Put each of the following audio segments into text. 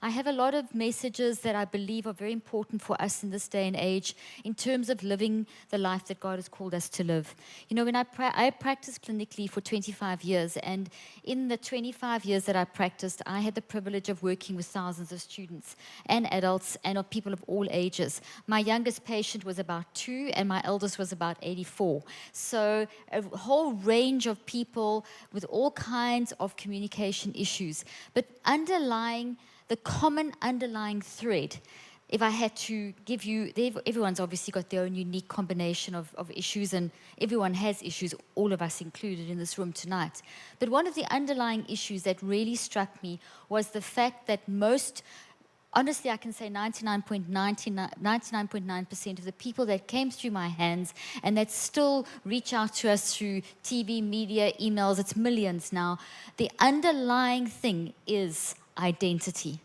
I have a lot of messages that I believe are very important for us in this day and age in terms of living the life that God has called us to live. You know, when I practiced clinically for 25 years, and in the 25 years that I practiced, I had the privilege of working with thousands of students and adults and of people of all ages. My youngest patient was about 2, and my eldest was about 84. So a whole range of people with all kinds of communication issues. But the common underlying thread, if I had to give you, everyone's obviously got their own unique combination of issues, and everyone has issues, all of us included in this room tonight. But one of the underlying issues that really struck me was the fact that honestly, I can say 99.9% of the people that came through my hands and that still reach out to us through TV, media, emails, it's millions now, the underlying thing is identity.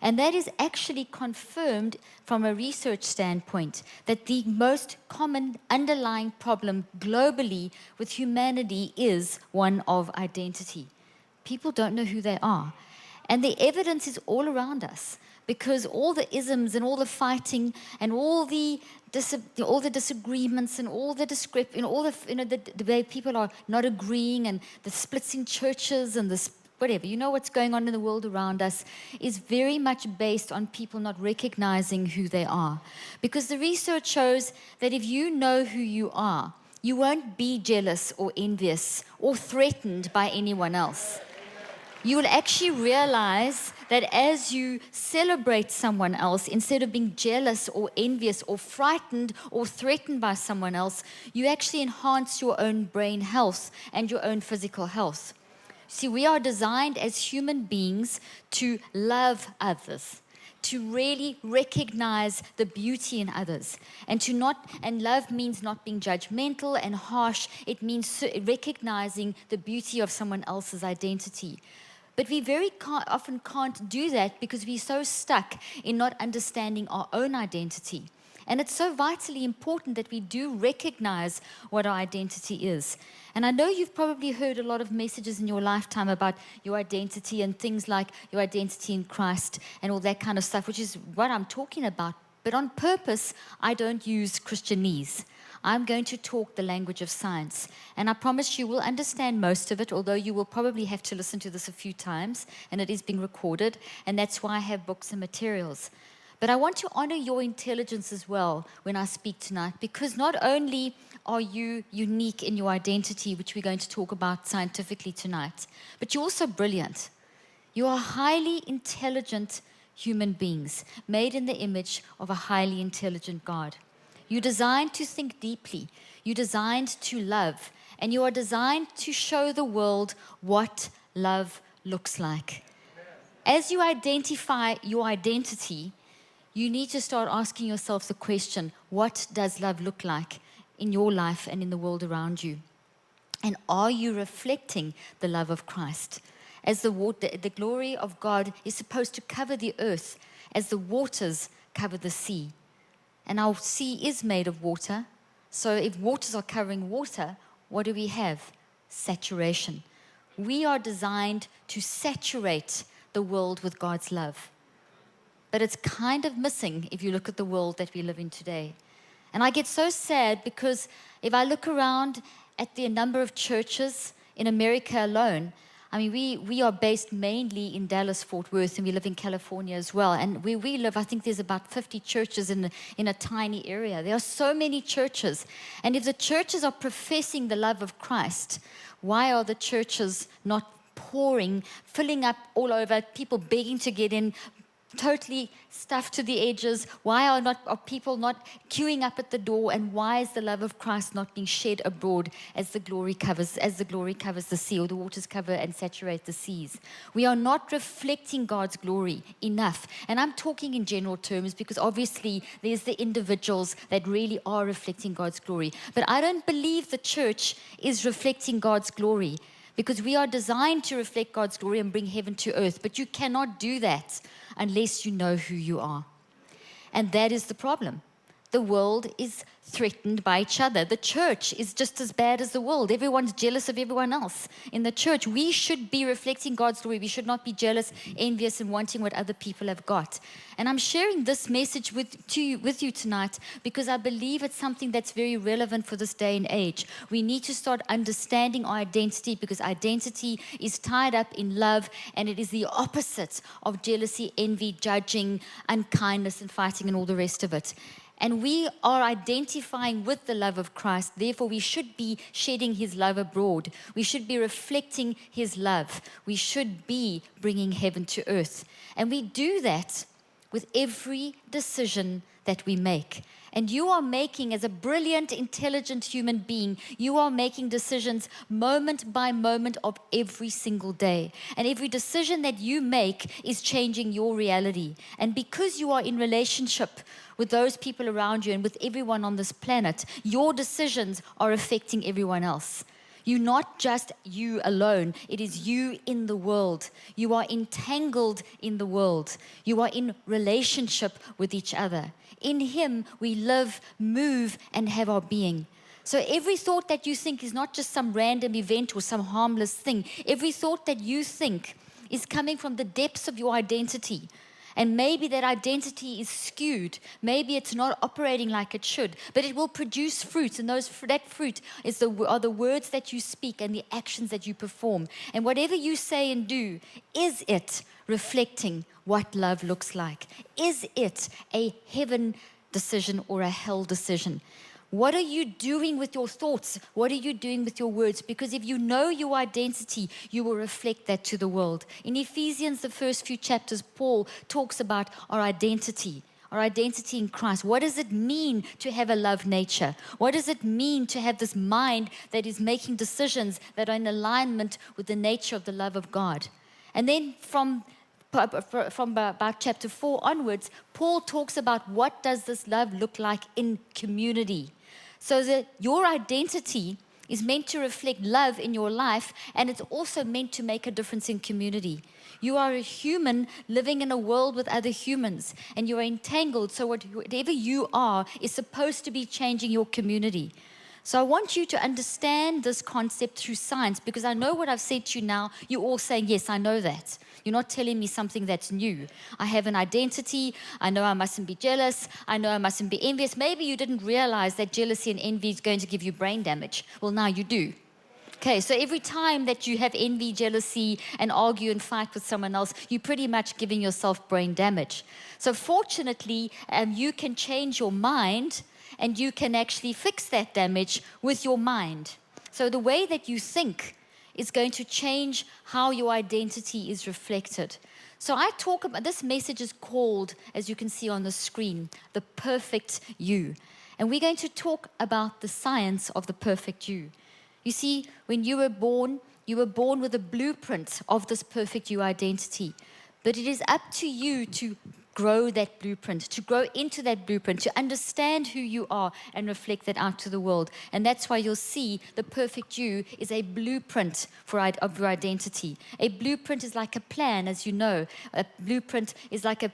And that is actually confirmed from a research standpoint, that the most common underlying problem globally with humanity is one of identity. People don't know who they are. And the evidence is all around us, because all the isms and all the fighting and all the disagreements and all the the way people are not agreeing, and the splits in churches and whatever, what's going on in the world around us is very much based on people not recognizing who they are. Because the research shows that if you know who you are, you won't be jealous or envious or threatened by anyone else. You will actually realize that as you celebrate someone else, instead of being jealous or envious or frightened or threatened by someone else, you actually enhance your own brain health and your own physical health. See, we are designed as human beings to love others, to really recognize the beauty in others, and love means not being judgmental and harsh. It means recognizing the beauty of someone else's identity. But we very often can't do that because we're so stuck in not understanding our own identity. And it's so vitally important that we do recognize what our identity is. And I know you've probably heard a lot of messages in your lifetime about your identity and things like your identity in Christ and all that kind of stuff, which is what I'm talking about. But on purpose, I don't use Christianese. I'm going to talk the language of science. And I promise you will understand most of it, although you will probably have to listen to this a few times, and it is being recorded, and that's why I have books and materials. But I want to honor your intelligence as well when I speak tonight, because not only are you unique in your identity, which we're going to talk about scientifically tonight, but you're also brilliant. You are highly intelligent human beings, made in the image of a highly intelligent God. You're designed to think deeply. You're designed to love. And you are designed to show the world what love looks like. As you identify your identity, you need to start asking yourself the question, what does love look like in your life and in the world around you? And are you reflecting the love of Christ? As the glory of God is supposed to cover the earth as the waters cover the sea. And our sea is made of water. So if waters are covering water, what do we have? Saturation. We are designed to saturate the world with God's love. But it's kind of missing if you look at the world that we live in today. And I get so sad because if I look around at the number of churches in America alone, I mean, we are based mainly in Dallas, Fort Worth, and we live in California as well. And where we live, I think there's about 50 churches in a tiny area. There are so many churches. And if the churches are professing the love of Christ, why are the churches not pouring, filling up all over, people begging to get in, totally stuffed to the edges? Why are people not queuing up at the door? And why is the love of Christ not being shed abroad as the glory covers the sea, or the waters cover and saturate the seas? We are not reflecting God's glory enough. And I'm talking in general terms because obviously there's the individuals that really are reflecting God's glory. But I don't believe the church is reflecting God's glory, because we are designed to reflect God's glory and bring heaven to earth. But you cannot do that unless you know who you are. And that is the problem. the world is threatened by each other. The church is just as bad as the world. Everyone's jealous of everyone else. In the church, we should be reflecting God's glory. We should not be jealous, envious, and wanting what other people have got. And I'm sharing this message with you tonight because I believe it's something that's very relevant for this day and age. We need to start understanding our identity, because identity is tied up in love, and it is the opposite of jealousy, envy, judging, unkindness, and fighting, and all the rest of it. And we are identifying with the love of Christ. Therefore, we should be shedding his love abroad. We should be reflecting his love. We should be bringing heaven to earth. And we do that with every decision that we make. And you are making, as a brilliant, intelligent human being, you are making decisions moment by moment of every single day. And every decision that you make is changing your reality. And because you are in relationship with those people around you and with everyone on this planet, your decisions are affecting everyone else. You're not just you alone. It is you in the world. You are entangled in the world. You are in relationship with each other. In him, we live, move, and have our being. So every thought that you think is not just some random event or some harmless thing. Every thought that you think is coming from the depths of your identity. And maybe that identity is skewed. Maybe it's not operating like it should, but it will produce fruit. And that fruit are the words that you speak and the actions that you perform. And whatever you say and do, is it reflecting what love looks like? Is it a heaven decision or a hell decision? What are you doing with your thoughts? What are you doing with your words? Because if you know your identity, you will reflect that to the world. In Ephesians, the first few chapters, Paul talks about our identity in Christ. What does it mean to have a love nature? What does it mean to have this mind that is making decisions that are in alignment with the nature of the love of God? And then from about chapter 4 onwards, Paul talks about what does this love look like in community. So that your identity is meant to reflect love in your life, and it's also meant to make a difference in community. You are a human living in a world with other humans, and you are entangled, so whatever you are is supposed to be changing your community. So I want you to understand this concept through science, because I know what I've said to you now, you're all saying, yes, I know that. You're not telling me something that's new. I have an identity. I know I mustn't be jealous. I know I mustn't be envious. Maybe you didn't realize that jealousy and envy is going to give you brain damage. Well, now you do. Okay, so every time that you have envy, jealousy, and argue and fight with someone else, you're pretty much giving yourself brain damage. So fortunately, you can change your mind, and you can actually fix that damage with your mind. So the way that you think is going to change how your identity is reflected. So I talk about, this message is called, as you can see on the screen, the perfect you. And we're going to talk about the science of the perfect you. You see, when you were born with a blueprint of this perfect you identity. But it is up to you to grow that blueprint, to grow into that blueprint, to understand who you are and reflect that out to the world. And that's why you'll see the perfect you is a blueprint of your identity. A blueprint is like a plan, as you know. A blueprint is like a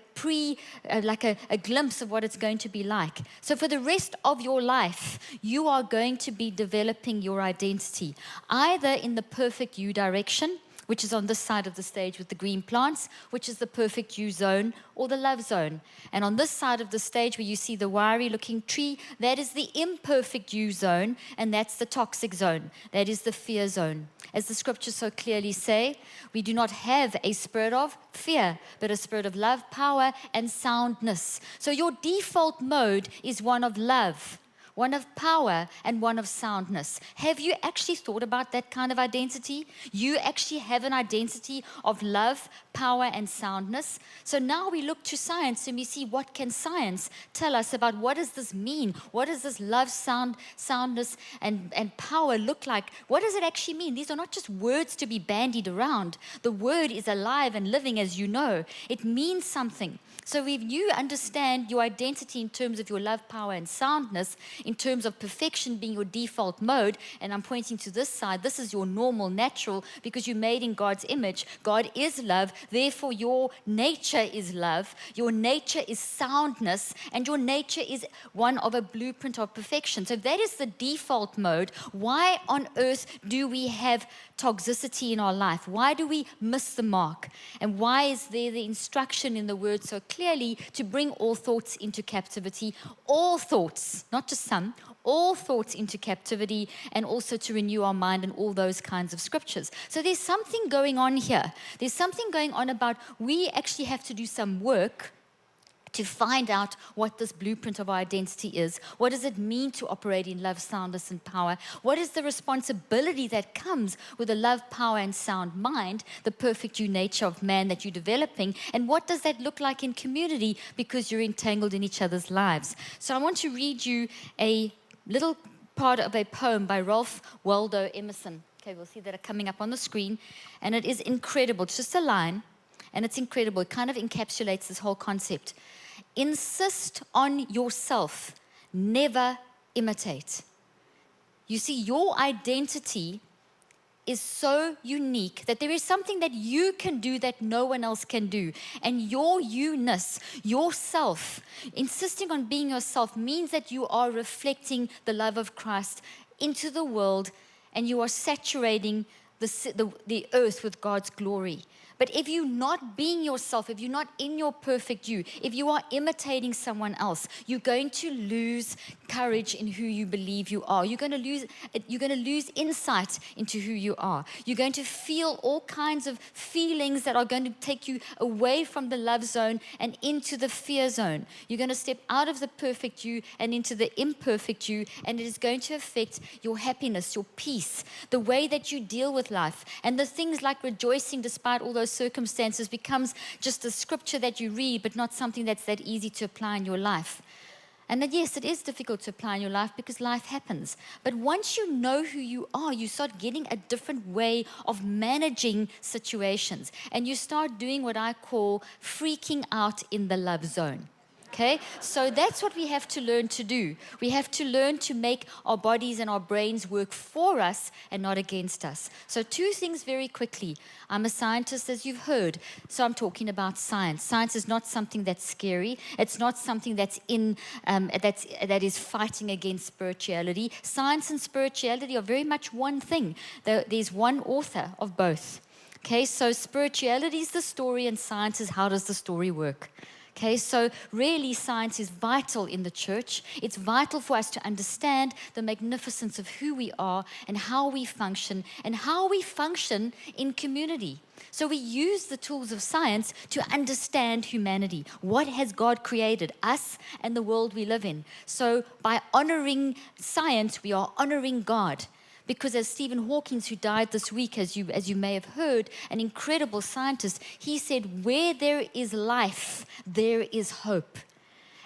glimpse of what it's going to be like. So for the rest of your life, you are going to be developing your identity, either in the perfect you direction, which is on this side of the stage with the green plants, which is the perfect you zone or the love zone. And on this side of the stage where you see the wiry looking tree, that is the imperfect you zone, and that's the toxic zone. That is the fear zone. As the scriptures so clearly say, we do not have a spirit of fear, but a spirit of love, power, and soundness. So your default mode is one of love, one of power, and one of soundness. Have you actually thought about that kind of identity? You actually have an identity of love, power, and soundness. So now we look to science and we see, what can science tell us about what does this mean? What does this love, soundness, and power look like? What does it actually mean? These are not just words to be bandied around. The word is alive and living, as you know. It means something. So if you understand your identity in terms of your love, power, and soundness, in terms of perfection being your default mode, and I'm pointing to this side, this is your normal, natural, because you're made in God's image. God is love, therefore your nature is love, your nature is soundness, and your nature is one of a blueprint of perfection. So if that is the default mode, why on earth do we have toxicity in our life? Why do we miss the mark? And why is there the instruction in the word so clearly to bring all thoughts into captivity? All thoughts, not just some, all thoughts into captivity, and also to renew our mind, and all those kinds of scriptures. So there's something going on here. There's something going on about we actually have to do some work to find out what this blueprint of our identity is. What does it mean to operate in love, soundness, and power? What is the responsibility that comes with a love, power, and sound mind, the perfect you nature of man that you're developing? And what does that look like in community, because you're entangled in each other's lives? So I want to read you a little part of a poem by Ralph Waldo Emerson. Okay, we'll see that coming up on the screen. And it is incredible. It's just a line, and it's incredible. It kind of encapsulates this whole concept. Insist on yourself, never imitate. You see, your identity is so unique that there is something that you can do that no one else can do. And your you-ness, yourself, insisting on being yourself means that you are reflecting the love of Christ into the world, and you are saturating the earth with God's glory. But if you're not being yourself, if you're not in your perfect you, if you are imitating someone else, you're going to lose courage in who you believe you are. You're going to lose insight into who you are. You're going to feel all kinds of feelings that are going to take you away from the love zone and into the fear zone. You're going to step out of the perfect you and into the imperfect you, and it is going to affect your happiness, your peace, the way that you deal with life. And the things like rejoicing despite all those circumstances becomes just a scripture that you read, but not something that's that easy to apply in your life. And that, yes, it is difficult to apply in your life because life happens. But once you know who you are, you start getting a different way of managing situations. And you start doing what I call freaking out in the love zone. Okay, so that's what we have to learn to do. We have to learn to make our bodies and our brains work for us and not against us. So 2 things very quickly. I'm a scientist, as you've heard, so I'm talking about science. Science is not something that's scary. It's not something that is fighting against spirituality. Science and spirituality are very much one thing. There's one author of both. Okay, so spirituality is the story, and science is how does the story work. Okay, so really science is vital in the church. It's vital for us to understand the magnificence of who we are and how we function in community. So we use the tools of science to understand humanity. What has God created? Us and the world we live in. So by honoring science, we are honoring God. Because as Stephen Hawking, who died this week, as you may have heard, an incredible scientist, he said, where there is life, there is hope.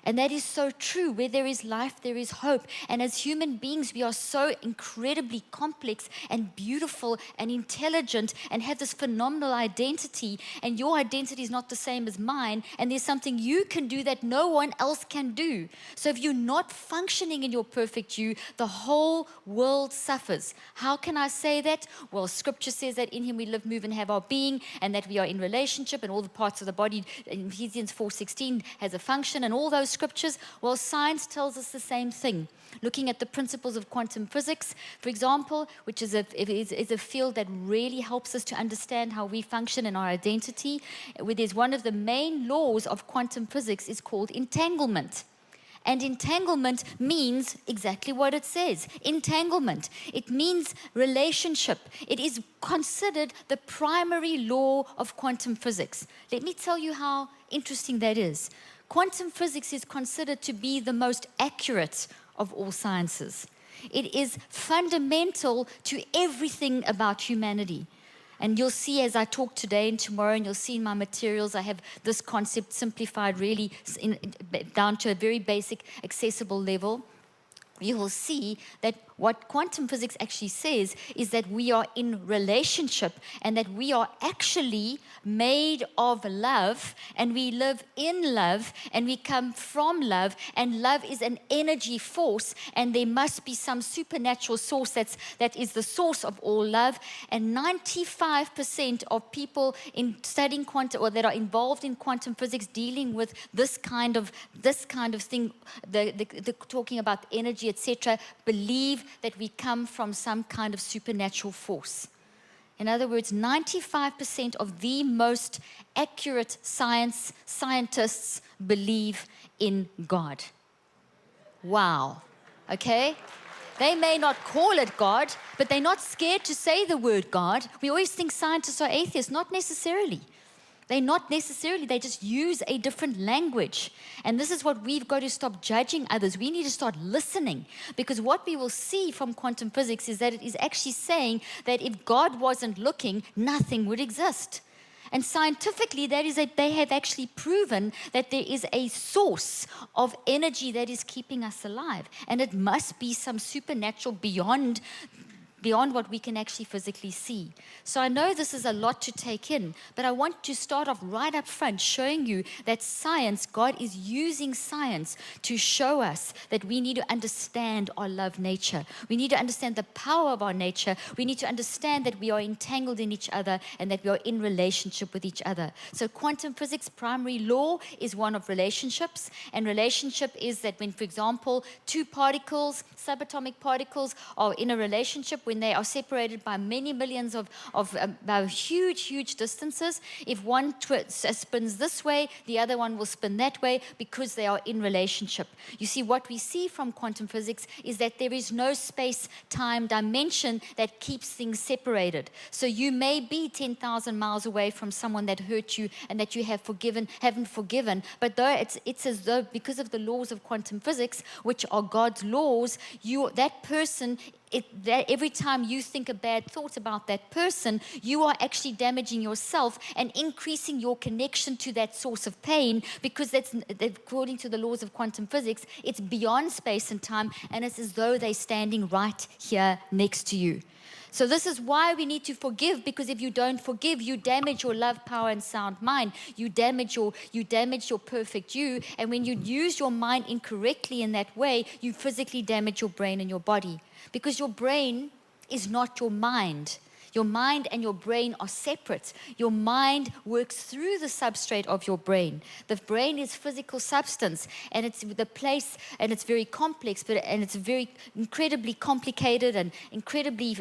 And that is so true. Where there is life, there is hope. And as human beings, we are so incredibly complex and beautiful and intelligent and have this phenomenal identity. And your identity is not the same as mine. And there's something you can do that no one else can do. So if you're not functioning in your perfect you, the whole world suffers. How can I say that? Well, Scripture says that in Him we live, move, and have our being, and that we are in relationship, and all the parts of the body, in Ephesians 4:16, has a function, and all those scriptures. Well, science tells us the same thing. Looking at the principles of quantum physics, for example, which is a field that really helps us to understand how we function and our identity, where there's one of the main laws of quantum physics is called entanglement. And entanglement means exactly what it says. Entanglement. It means relationship. It is considered the primary law of quantum physics. Let me tell you how interesting that is. Quantum physics is considered to be the most accurate of all sciences. It is fundamental to everything about humanity. And you'll see as I talk today and tomorrow, and you'll see in my materials, I have this concept simplified really down to a very basic, accessible level. You will see that What quantum physics actually says is that we are in relationship and that we are actually made of love and we live in love and we come from love, and love is an energy force, and there must be some supernatural source that is the source of all love. And 95% of people in studying quantum, or that are involved in quantum physics, dealing with this kind of thing, the talking about energy, etc., believe that we come from some kind of supernatural force. In other words, 95% of the most accurate scientists believe in God. Wow. Okay? They may not call it God, but they're not scared to say the word God. We always think scientists are atheists. Not necessarily. They're not necessarily, they just use a different language. And this is what we've got to stop judging others. We need to start listening, because what we will see from quantum physics is that it is actually saying that if God wasn't looking, nothing would exist. And scientifically, they have actually proven that there is a source of energy that is keeping us alive. And it must be some supernatural beyond what we can actually physically see. So I know this is a lot to take in, but I want to start off right up front showing you that science, God is using science to show us that we need to understand our love nature. We need to understand the power of our nature. We need to understand that we are entangled in each other and that we are in relationship with each other. So quantum physics' primary law is one of relationships, and relationship is that when, for example, two particles, subatomic particles, are in a relationship, when they are separated by many millions of huge distances, if one spins this way, the other one will spin that way, because they are in relationship. You see, what we see from quantum physics is that there is no space-time dimension that keeps things separated. So you may be 10,000 miles away from someone that hurt you and that you haven't forgiven, but though it's as though, because of the laws of quantum physics, which are God's laws, that person, that every time you think a bad thought about that person, you are actually damaging yourself and increasing your connection to that source of pain, because that's, according to the laws of quantum physics, it's beyond space and time, and it's as though they're standing right here next to you. So this is why we need to forgive, because if you don't forgive, you damage your love, power, and sound mind. You damage your perfect you. And when you use your mind incorrectly in that way, you physically damage your brain and your body. Because your brain is not your mind. Your mind and your brain are separate. Your mind works through the substrate of your brain. The brain is physical substance, and it's the place, and it's very complex, and it's very incredibly complicated and incredibly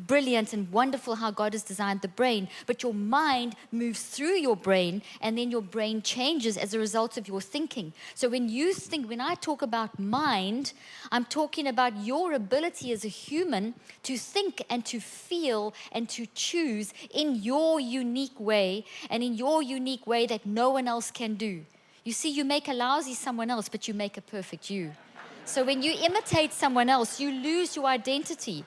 brilliant and wonderful how God has designed the brain. But your mind moves through your brain, and then your brain changes as a result of your thinking. So when I talk about mind, I'm talking about your ability as a human to think and to feel and to choose in your unique way, and in your unique way that no one else can do. You see, you make a lousy someone else, but you make a perfect you. So when you imitate someone else, you lose your identity.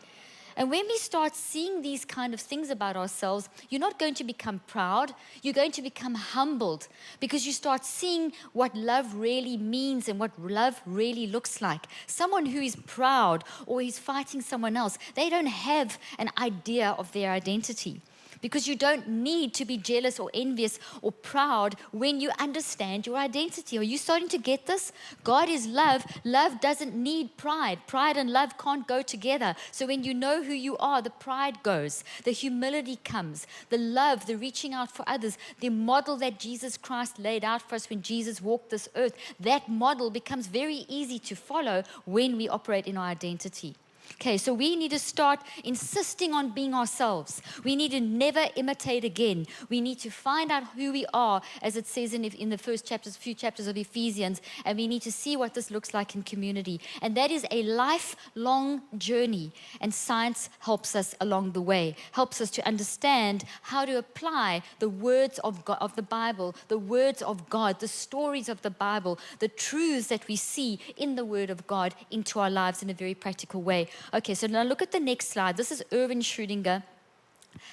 And when we start seeing these kind of things about ourselves, you're not going to become proud. You're going to become humbled, because you start seeing what love really means and what love really looks like. Someone who is proud or is fighting someone else, they don't have an idea of their identity. Because you don't need to be jealous or envious or proud when you understand your identity. Are you starting to get this? God is love. Love doesn't need pride. Pride and love can't go together. So when you know who you are, the pride goes. The humility comes. The love, the reaching out for others. The model that Jesus Christ laid out for us when Jesus walked this earth, that model becomes very easy to follow when we operate in our identity. Okay, so we need to start insisting on being ourselves. We need to never imitate again. We need to find out who we are, as it says in the first few chapters of Ephesians, and we need to see what this looks like in community. And that is a lifelong journey, and science helps us along the way, helps us to understand how to apply the words of God, of the Bible, the words of God, the stories of the Bible, the truths that we see in the Word of God into our lives in a very practical way. Okay, so now look at the next slide. This is Erwin Schrödinger,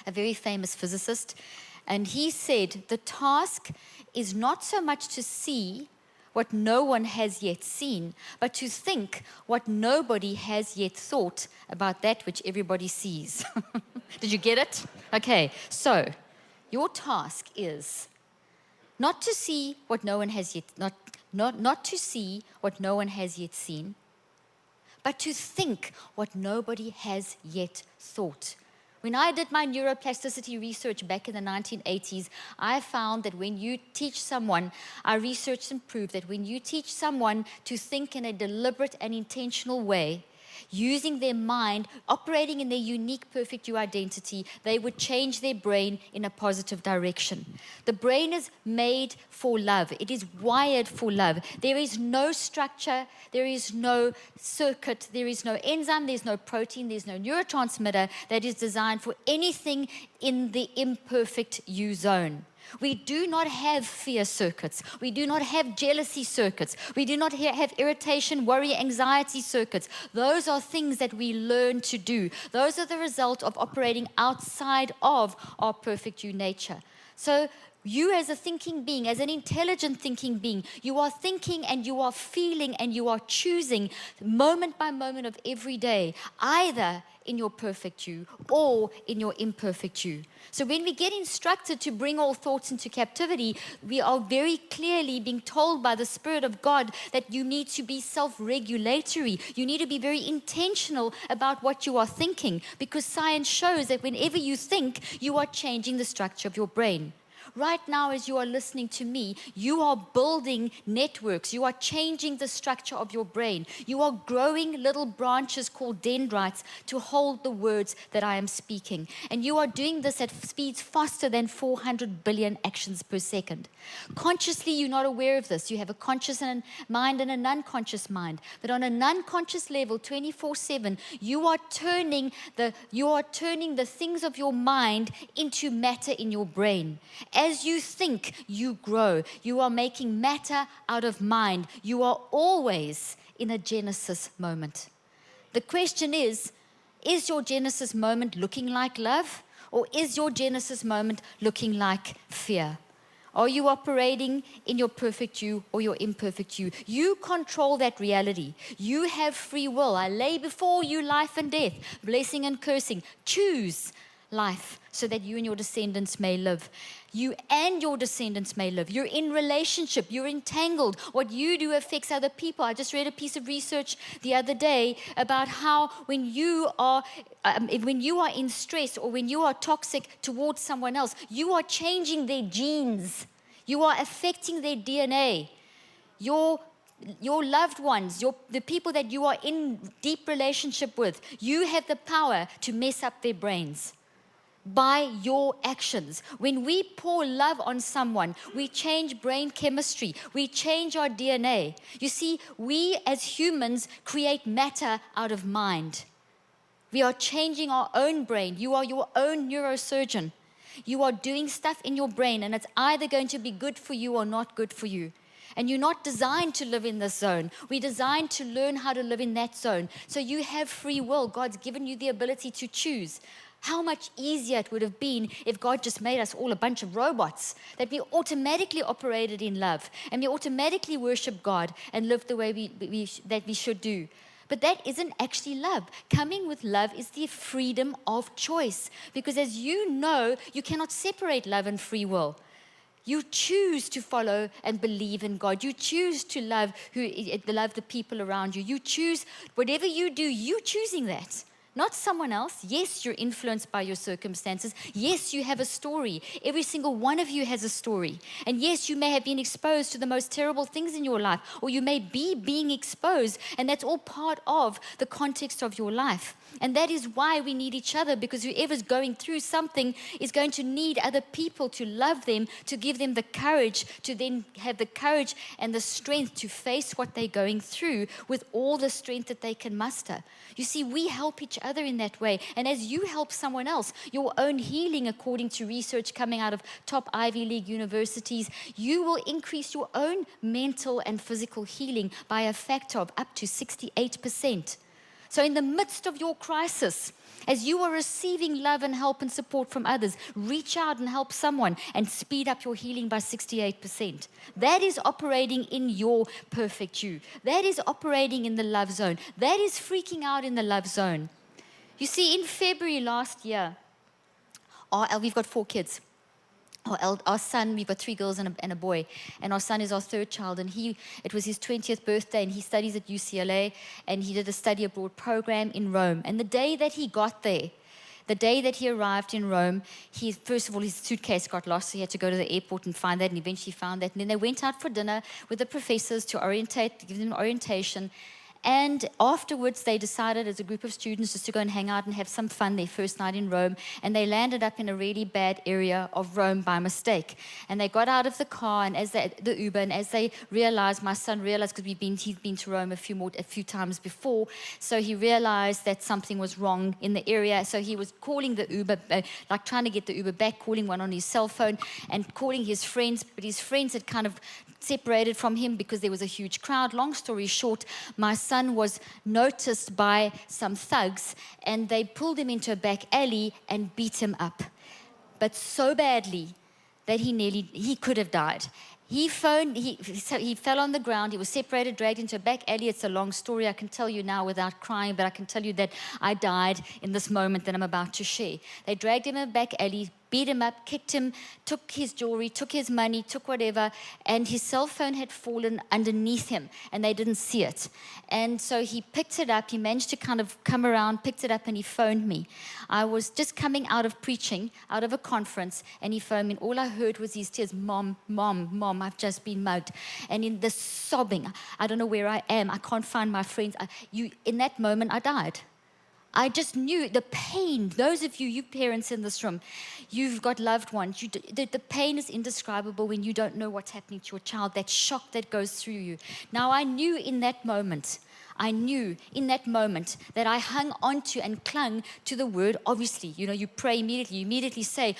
a very famous physicist. And he said, the task is not so much to see what no one has yet seen, but to think what nobody has yet thought about that which everybody sees. Did you get it? Okay, so your task is not to see what no one has yet, not to see what no one has yet seen, but to think what nobody has yet thought. When I did my neuroplasticity research back in the 1980s, I found that when you teach someone, I researched and proved that when you teach someone to think in a deliberate and intentional way, using their mind, operating in their unique, perfect you identity, they would change their brain in a positive direction. The brain is made for love. It is wired for love. There is no structure, there is no circuit, there is no enzyme, there's no protein, there's no neurotransmitter that is designed for anything in the imperfect you zone. We do not have fear circuits. We do not have jealousy circuits. We do not have irritation, worry, anxiety circuits. Those are things that we learn to do. Those are the result of operating outside of our perfect you nature. So you as a thinking being, as an intelligent thinking being, you are thinking and you are feeling and you are choosing moment by moment of every day, either in your perfect you or in your imperfect you. So when we get instructed to bring all thoughts into captivity, we are very clearly being told by the Spirit of God that you need to be self-regulatory. You need to be very intentional about what you are thinking, because science shows that whenever you think, you are changing the structure of your brain. Right now, as you are listening to me, you are building networks. You are changing the structure of your brain. You are growing little branches called dendrites to hold the words that I am speaking. And you are doing this at speeds faster than 400 billion actions per second. Consciously, you're not aware of this. You have a conscious mind and an unconscious mind. But on an unconscious level, 24/7, you are turning the things of your mind into matter in your brain. As you think, you grow. You are making matter out of mind. You are always in a Genesis moment. The question is your Genesis moment looking like love, or is your Genesis moment looking like fear? Are you operating in your perfect you or your imperfect you? You control that reality. You have free will. I lay before you life and death, blessing and cursing. Choose life so that you and your descendants may live. You and your descendants may live. You're in relationship. You're entangled. What you do affects other people. I just read a piece of research the other day about how when you are in stress or when you are toxic towards someone else, you are changing their genes. You are affecting their DNA. Your loved ones, the people that you are in deep relationship with, you have the power to mess up their brains by your actions. When we pour love on someone, we change brain chemistry. We change our DNA. You see, we as humans create matter out of mind. We are changing our own brain. You are your own neurosurgeon. You are doing stuff in your brain, and it's either going to be good for you or not good for you. And you're not designed to live in this zone. We're designed to learn how to live in that zone. So you have free will. God's given you the ability to choose. How much easier it would have been if God just made us all a bunch of robots, that we automatically operated in love and we automatically worship God and live the way that we should do. But that isn't actually love. Coming with love is the freedom of choice, because as you know, you cannot separate love and free will. You choose to follow and believe in God. You choose to love the people around you. You choose whatever you do, you choosing that. Not someone else. Yes, you're influenced by your circumstances. Yes, you have a story. Every single one of you has a story. And yes, you may have been exposed to the most terrible things in your life, or you may be being exposed, and that's all part of the context of your life. And that is why we need each other, because whoever's going through something is going to need other people to love them, to give them the courage, to then have the courage and the strength to face what they're going through with all the strength that they can muster. You see, we help each other in that way. And as you help someone else, your own healing, according to research coming out of top Ivy League universities, you will increase your own mental and physical healing by a factor of up to 68%. So in the midst of your crisis, as you are receiving love and help and support from others, reach out and help someone and speed up your healing by 68%. That is operating in your perfect you. That is operating in the love zone. That is freaking out in the love zone. You see, in February last year, we've got 4 kids. Our son, we've got 3 girls and a boy, and our son is our 3rd child, and it was his 20th birthday, and he studies at UCLA, and he did a study abroad program in Rome. And the day that he got there, the day that he arrived in Rome, first of all, his suitcase got lost, so he had to go to the airport and find that, and eventually found that. And then they went out for dinner with the professors to give them orientation. And afterwards, they decided as a group of students just to go and hang out and have some fun their first night in Rome. And they landed up in a really bad area of Rome by mistake. And they got out of the car and the Uber, and as they realized, my son realized, because he'd been to Rome a few times before, so he realized that something was wrong in the area. So he was calling the Uber, like trying to get the Uber back, calling one on his cell phone and calling his friends, but his friends had kind of separated from him because there was a huge crowd. Long story short, my son was noticed by some thugs, and they pulled him into a back alley and beat him up, but so badly that he could have died. He fell on the ground, he was separated, dragged into a back alley. It's a long story, I can tell you now without crying, but I can tell you that I died in this moment that I'm about to share. They dragged him in a back alley, beat him up, kicked him, took his jewelry, took his money, took whatever, and his cell phone had fallen underneath him, and they didn't see it. And so he picked it up, he managed to kind of come around, picked it up, and he phoned me. I was just coming out of preaching, out of a conference, and he phoned me, and all I heard was these tears, Mom, Mom, Mom, I've just been mugged. And in the sobbing, I don't know where I am, I can't find my friends. In that moment, I died. I just knew the pain. Those of you parents in this room, you've got loved ones. The pain is indescribable when you don't know what's happening to your child, that shock that goes through you. Now, I knew in that moment that I hung onto and clung to the word. Obviously, you pray immediately. You immediately say,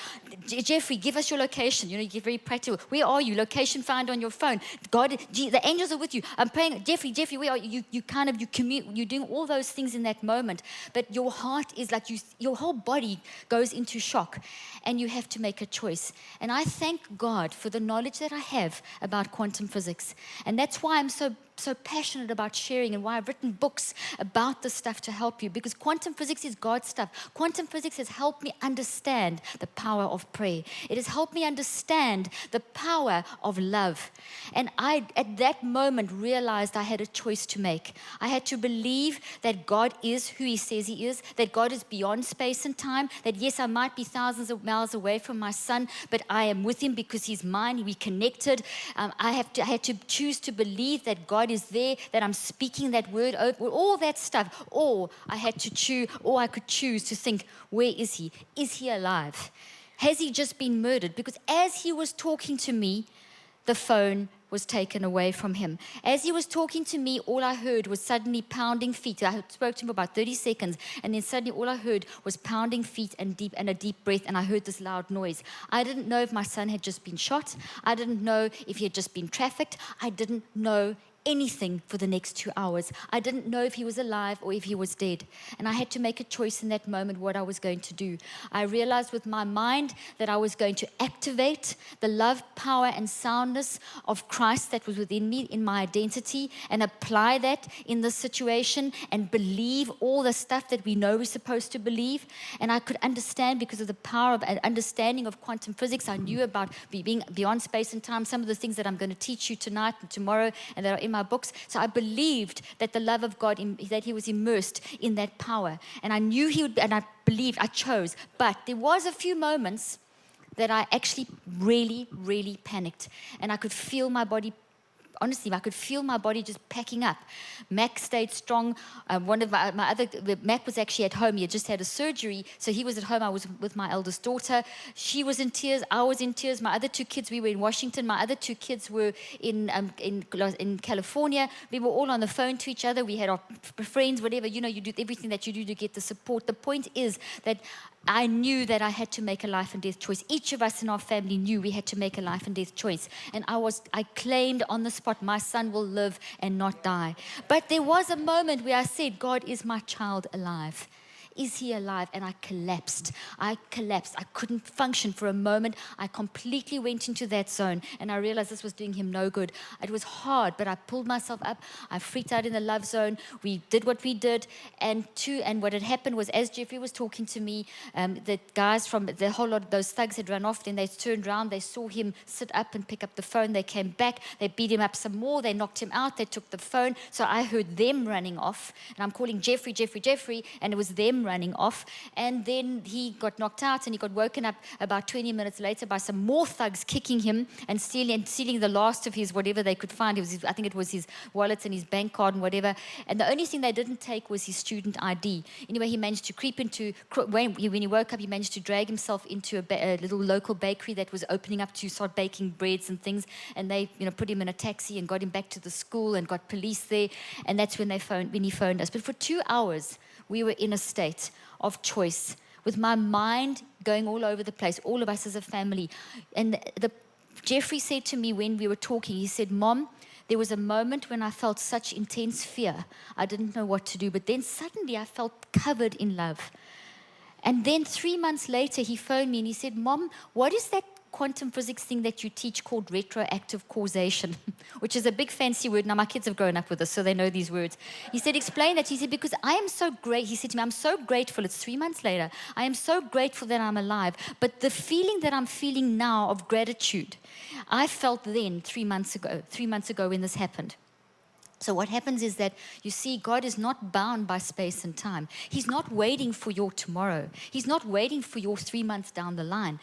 Jeffrey, give us your location. You get very practical. Where are you? Location found on your phone. God, the angels are with you. I'm praying, Jeffrey, where are you? You commute. You're doing all those things in that moment. But your heart is like your whole body goes into shock, and you have to make a choice. And I thank God for the knowledge that I have about quantum physics. And that's why I'm so passionate about sharing, and why I've written books about this stuff to help you, because quantum physics is God's stuff. Quantum physics has helped me understand the power of prayer. It has helped me understand the power of love. And I, at that moment, realized I had a choice to make. I had to believe that God is who He says He is, that God is beyond space and time, that yes, I might be thousands of miles away from my son, but I am with him because he's mine, we connected. I had to choose to believe that God is there, that I'm speaking that word over, all that stuff. Or I could choose to think, where is he? Is he alive? Has he just been murdered? Because as he was talking to me, the phone was taken away from him. As he was talking to me, all I heard was suddenly pounding feet. I spoke to him for about 30 seconds, and then suddenly all I heard was pounding feet and a deep breath, and I heard this loud noise. I didn't know if my son had just been shot. I didn't know if he had just been trafficked. I didn't know anything for the next 2 hours. I didn't know if he was alive or if he was dead. And I had to make a choice in that moment what I was going to do. I realized with my mind that I was going to activate the love, power, and soundness of Christ that was within me, in my identity, and apply that in this situation and believe all the stuff that we know we're supposed to believe. And I could understand, because of the power of understanding of quantum physics, I knew about being beyond space and time, some of the things that I'm going to teach you tonight and tomorrow and that are in my books. So I believed that the love of God, that He was immersed in that power. And I knew He would, and I believed, I chose. But there was a few moments that I actually really, really panicked. And I could feel my body, honestly, I could feel my body just packing up. Mac stayed strong. One of Mac was actually at home. He had just had a surgery, so he was at home. I was with my eldest daughter. She was in tears. I was in tears. My other 2 kids, we were in Washington. My other 2 kids were in California. We were all on the phone to each other. We had our friends, whatever. You do everything that you do to get the support. The point is that I knew that I had to make a life and death choice. Each of us in our family knew we had to make a life and death choice. And I claimed on the spot, my son will live and not die. But there was a moment where I said, God, is my child alive? Is he alive? And I collapsed. I couldn't function for a moment. I completely went into that zone, and I realized this was doing him no good. It was hard, but I pulled myself up. I freaked out in the love zone. We did what we did, and what had happened was, as Jeffrey was talking to me, the guys from the whole lot of those thugs had run off. Then they turned around. They saw him sit up and pick up the phone. They came back. They beat him up some more. They knocked him out. They took the phone. So I heard them running off, and I'm calling Jeffrey, and it was them running off. And then he got knocked out, and he got woken up about 20 minutes later by some more thugs kicking him and stealing the last of his whatever they could find. I think it was his wallet and his bank card and whatever. And the only thing they didn't take was his student ID. Anyway, he managed to creep into, when he woke up, he managed to drag himself into a little local bakery that was opening up to start baking breads and things. And they put him in a taxi and got him back to the school and got police there. And that's when he phoned us. But for 2 hours, we were in a state of choice, with my mind going all over the place, all of us as a family. And Jeffrey said to me when we were talking, he said, Mom, there was a moment when I felt such intense fear. I didn't know what to do, but then suddenly I felt covered in love. And then 3 months later, he phoned me and he said, Mom, what is that quantum physics thing that you teach called retroactive causation, which is a big fancy word. Now, my kids have grown up with this, so they know these words. He said, explain that. He said, because I am so great. He said to me, I'm so grateful. It's 3 months later. I am so grateful that I'm alive. But the feeling that I'm feeling now of gratitude, I felt then 3 months ago when this happened. So what happens is that, you see, God is not bound by space and time. He's not waiting for your tomorrow. He's not waiting for your 3 months down the line.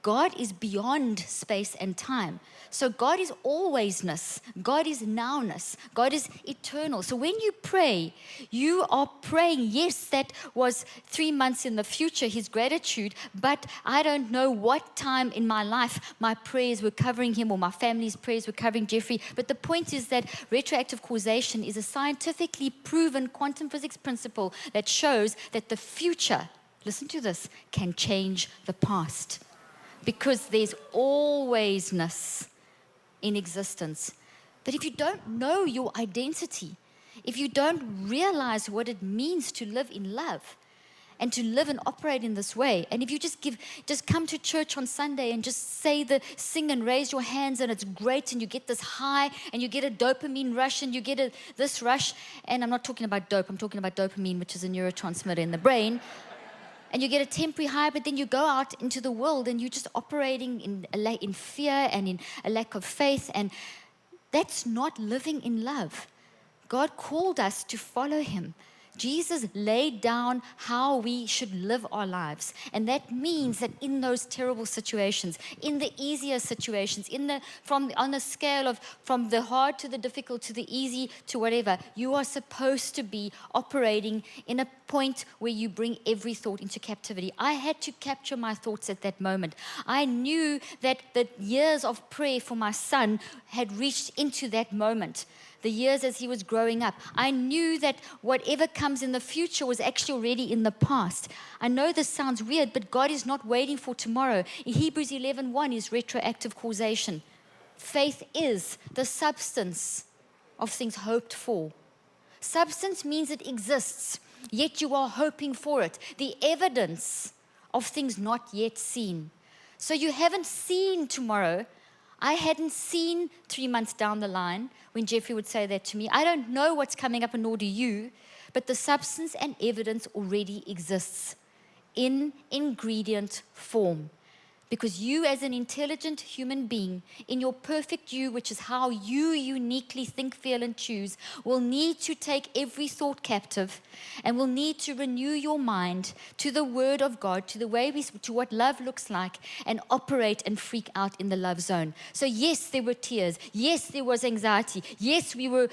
God is beyond space and time. So God is alwaysness. God is nowness. God is eternal. So when you pray, you are praying, yes, that was 3 months in the future, his gratitude, but I don't know what time in my life my prayers were covering him or my family's prayers were covering Jeffrey. But the point is that retroactive causation is a scientifically proven quantum physics principle that shows that the future, listen to this, can change the past. Because there's alwaysness in existence. But if you don't know your identity, if you don't realize what it means to live in love and to live and operate in this way, and if you just come to church on Sunday and just sing and raise your hands and it's great and you get this high and you get a dopamine rush and you get this rush, and I'm not talking about dope, I'm talking about dopamine, which is a neurotransmitter in the brain. And you get a temporary high, but then you go out into the world and you're just operating in fear and in a lack of faith. And that's not living in love. God called us to follow him. Jesus laid down how we should live our lives. And that means that in those terrible situations, in the easier situations, on a scale of from the hard to the difficult to the easy to whatever, you are supposed to be operating in a point where you bring every thought into captivity. I had to capture my thoughts at that moment. I knew that the years of prayer for my son had reached into that moment. The years as he was growing up. I knew that whatever comes in the future was actually already in the past. I know this sounds weird, but God is not waiting for tomorrow. In Hebrews 11:1 is retroactive causation. Faith is the substance of things hoped for. Substance means it exists, yet you are hoping for it. The evidence of things not yet seen. So you haven't seen tomorrow. I hadn't seen 3 months down the line when Jeffrey would say that to me. I don't know what's coming up, and nor do you, but the substance and evidence already exists in ingredient form. Because you, as an intelligent human being, in your perfect you, which is how you uniquely think, feel, and choose, will need to take every thought captive and will need to renew your mind to the Word of God, to the way to what love looks like, and operate and freak out in the love zone. So yes, there were tears. Yes, there was anxiety. Yes, we were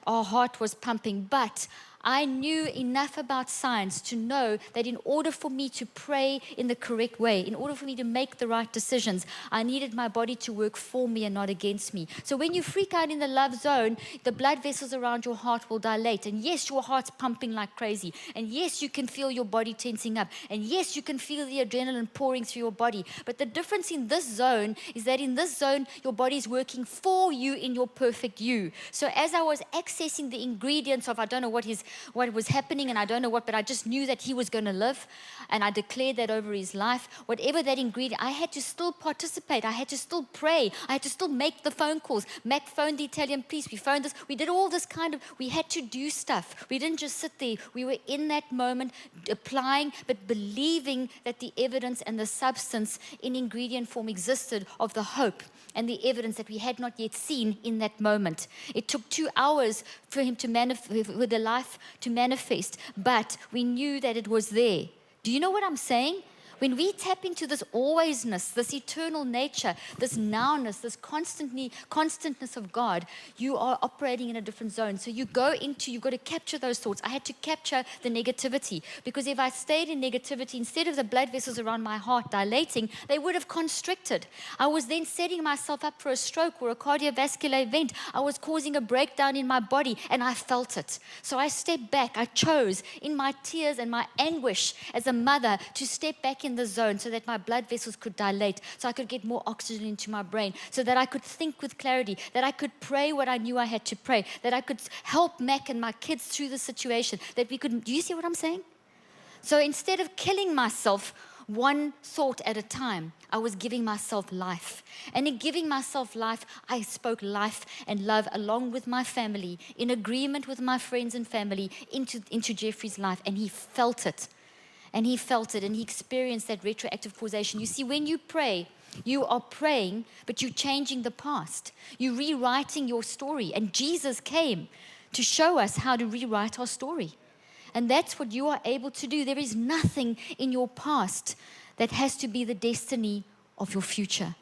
our heart was pumping, but I knew enough about science to know that in order for me to pray in the correct way, in order for me to make the right decisions, I needed my body to work for me and not against me. So when you freak out in the love zone, the blood vessels around your heart will dilate. And yes, your heart's pumping like crazy. And yes, you can feel your body tensing up. And yes, you can feel the adrenaline pouring through your body. But the difference in this zone is that in this zone, your body is working for you in your perfect you. So as I was accessing the ingredients of, I don't know what was happening, and I don't know what, but I just knew that he was going to live, and I declared that over his life. Whatever that ingredient, I had to still participate. I had to still pray. I had to still make the phone calls. Mac phoned the Italian police. We phoned this. We did all this we had to do stuff. We didn't just sit there. We were in that moment applying, but believing that the evidence and the substance in ingredient form existed of the hope and the evidence that we had not yet seen in that moment. It took 2 hours for him to with the life to manifest, but we knew that it was there. Do you know what I'm saying? When we tap into this alwaysness, this eternal nature, this nowness, this constantness of God, you are operating in a different zone. So you've got to capture those thoughts. I had to capture the negativity, because if I stayed in negativity, instead of the blood vessels around my heart dilating, they would have constricted. I was then setting myself up for a stroke or a cardiovascular event. I was causing a breakdown in my body, and I felt it. So I stepped back. I chose in my tears and my anguish as a mother to step back in the zone so that my blood vessels could dilate, so I could get more oxygen into my brain, so that I could think with clarity, that I could pray what I knew I had to pray, that I could help Mac and my kids through the situation, that we could, do you see what I'm saying? So instead of killing myself one thought at a time, I was giving myself life. And in giving myself life, I spoke life and love along with my family, in agreement with my friends and family, into Jeffrey's life, and he felt it. And he felt it, and he experienced that retroactive causation. You see, when you pray, you are praying, but you're changing the past. You're rewriting your story. And Jesus came to show us how to rewrite our story. And that's what you are able to do. There is nothing in your past that has to be the destiny of your future.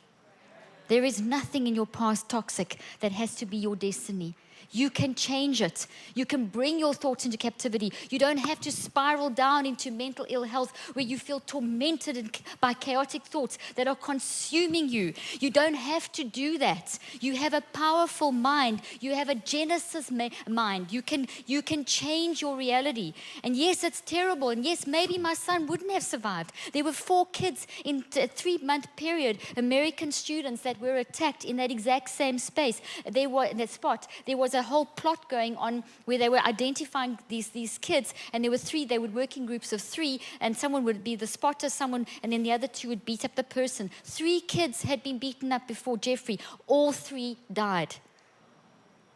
There is nothing in your past toxic that has to be your destiny. You can change it. You can bring your thoughts into captivity. You don't have to spiral down into mental ill health where you feel tormented by chaotic thoughts that are consuming you. You don't have to do that. You have a powerful mind. You have a Genesis mind. You can change your reality. And yes, it's terrible. And yes, maybe my son wouldn't have survived. There were 4 kids in a 3-month period, American students that were attacked in that exact same space. They were in that spot. There was a whole plot going on where they were identifying these kids, and there were 3. They would work in groups of 3, and someone would be the spotter, and then the other 2 would beat up the person. 3 kids had been beaten up before Jeffrey. All 3 died,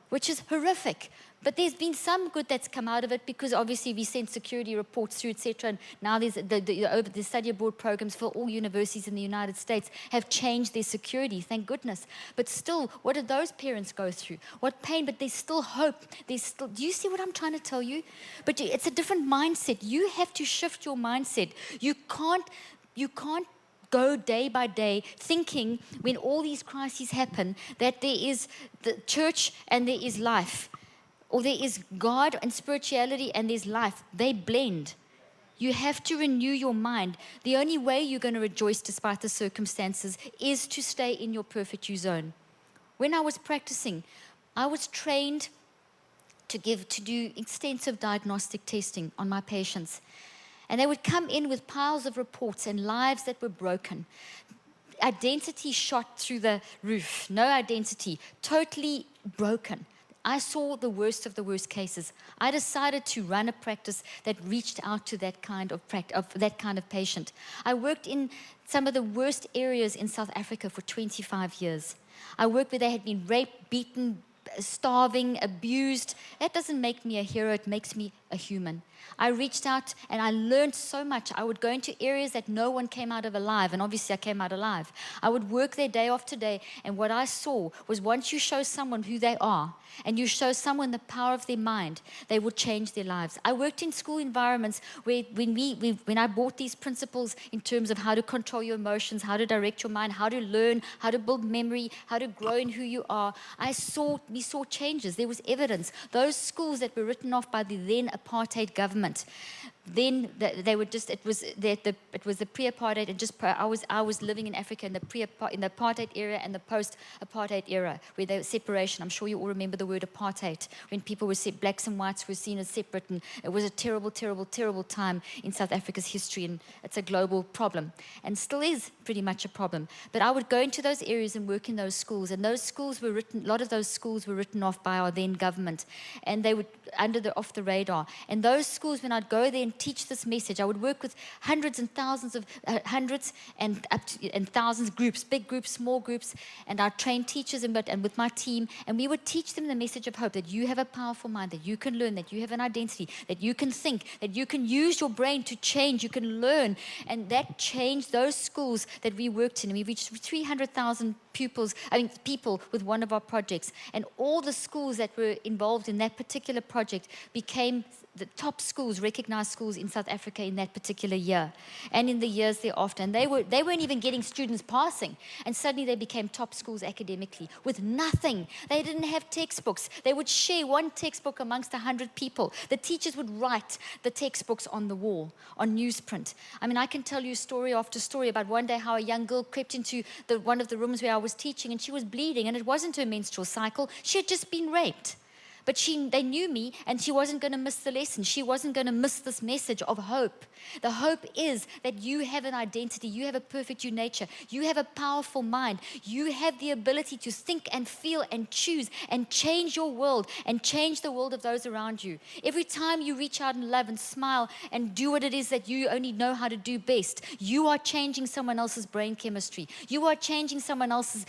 which is horrific. But there's been some good that's come out of it, because obviously we sent security reports through, etc. And now there's the study abroad programs for all universities in the United States have changed their security, thank goodness. But still, what did those parents go through? What pain, but there's still hope. Do you see what I'm trying to tell you? But it's a different mindset. You have to shift your mindset. You can't go day by day thinking, when all these crises happen, that there is the church and there is life. Or there is God and spirituality and there's life. They blend. You have to renew your mind. The only way you're going to rejoice despite the circumstances is to stay in your perfect you zone. When I was practicing, I was trained to do extensive diagnostic testing on my patients. And they would come in with piles of reports and lives that were broken. Identity shot through the roof. No identity. Totally broken. I saw the worst of the worst cases. I decided to run a practice that reached out to that kind of patient. I worked in some of the worst areas in South Africa for 25 years. I worked where they had been raped, beaten, starving, abused. That doesn't make me a hero, it makes me a human. I reached out and I learned so much. I would go into areas that no one came out of alive, and obviously I came out alive. I would work there day after day, and what I saw was once you show someone who they are and you show someone the power of their mind, they will change their lives. I worked in school environments where when I brought these principles in terms of how to control your emotions, how to direct your mind, how to learn, how to build memory, how to grow in who you are, I saw me saw changes. There was evidence. Those schools that were written off by the then apartheid government, then they were just, it was the pre-apartheid, and just I was living in Africa in the apartheid era and the post-apartheid era, where there was separation. I'm sure you all remember the word apartheid, when people were blacks and whites were seen as separate, and it was a terrible, terrible, terrible time in South Africa's history, and it's a global problem, and still is pretty much a problem. But I would go into those areas and work in those schools, and those schools were written, a lot of those schools were written off by our then government, and they were off the radar. And those schools, when I'd go there and teach this message, I would work with hundreds and thousands of and thousands groups, big groups, small groups, and I'd train teachers and with my team, and we would teach them the message of hope, that you have a powerful mind, that you can learn, that you have an identity, that you can think, that you can use your brain to change, you can learn. And that changed those schools that we worked in. And we reached 300,000 people with one of our projects. And all the schools that were involved in that particular project became the top schools, recognized schools in South Africa in that particular year and in the years thereafter. And they weren't even getting students passing. And suddenly they became top schools academically with nothing. They didn't have textbooks. They would share one textbook amongst 100 people. The teachers would write the textbooks on the wall, on newsprint. I mean, I can tell you story after story about one day how a young girl crept into one of the rooms where I was teaching, and she was bleeding, and it wasn't her menstrual cycle. She had just been raped. But they knew me, and she wasn't going to miss the lesson. She wasn't going to miss this message of hope. The hope is that you have an identity. You have a perfect you nature. You have a powerful mind. You have the ability to think and feel and choose and change your world and change the world of those around you. Every time you reach out and love and smile and do what it is that you only know how to do best, you are changing someone else's brain chemistry. You are changing someone else's,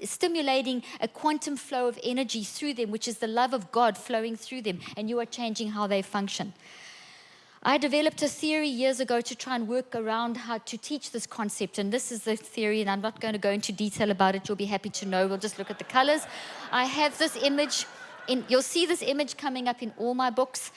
stimulating a quantum flow of energy through them, which is the love of God flowing through them, and you are changing how they function. I developed a theory years ago to try and work around how to teach this concept, and this is the theory, and I'm not going to go into detail about it. You'll be happy to know. We'll just look at the colors. I have this image. You'll see this image coming up in all my books.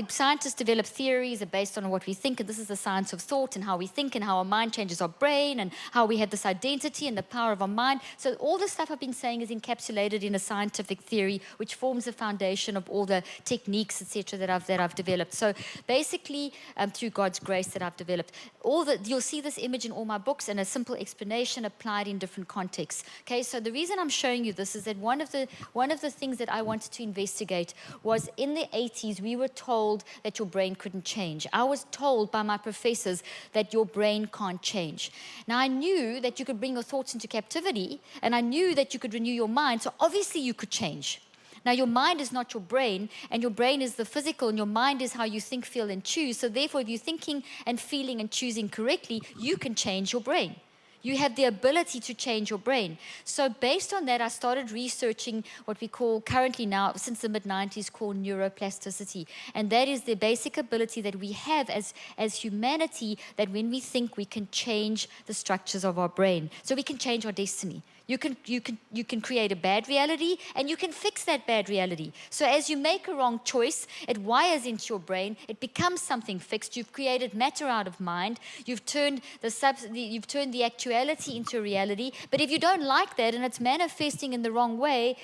Scientists develop theories that are based on what we think, and this is the science of thought and how we think and how our mind changes our brain and how we have this identity and the power of our mind. So all the stuff I've been saying is encapsulated in a scientific theory, which forms the foundation of all the techniques, etc., that I've developed. So basically, through God's grace that I've developed, you'll see this image in all my books and a simple explanation applied in different contexts. Okay, so the reason I'm showing you this is that one of the things that I wanted to investigate was in the 80s. We were told that your brain couldn't change. I was told by my professors that your brain can't change. Now, I knew that you could bring your thoughts into captivity, and I knew that you could renew your mind, so obviously you could change. Now, your mind is not your brain, and your brain is the physical, and your mind is how you think, feel, and choose. So therefore, if you're thinking and feeling and choosing correctly, you can change your brain. You have the ability to change your brain. So based on that, I started researching what we call currently now, since the mid-90s, called neuroplasticity. And that is the basic ability that we have as humanity, that when we think, we can change the structures of our brain. So we can change our destiny. You can create a bad reality, and you can fix that bad reality. So as you make a wrong choice, it wires into your brain, it becomes something fixed. You've created matter out of mind. You've turned the actuality into a reality. But if you don't like that, and it's manifesting in the wrong way,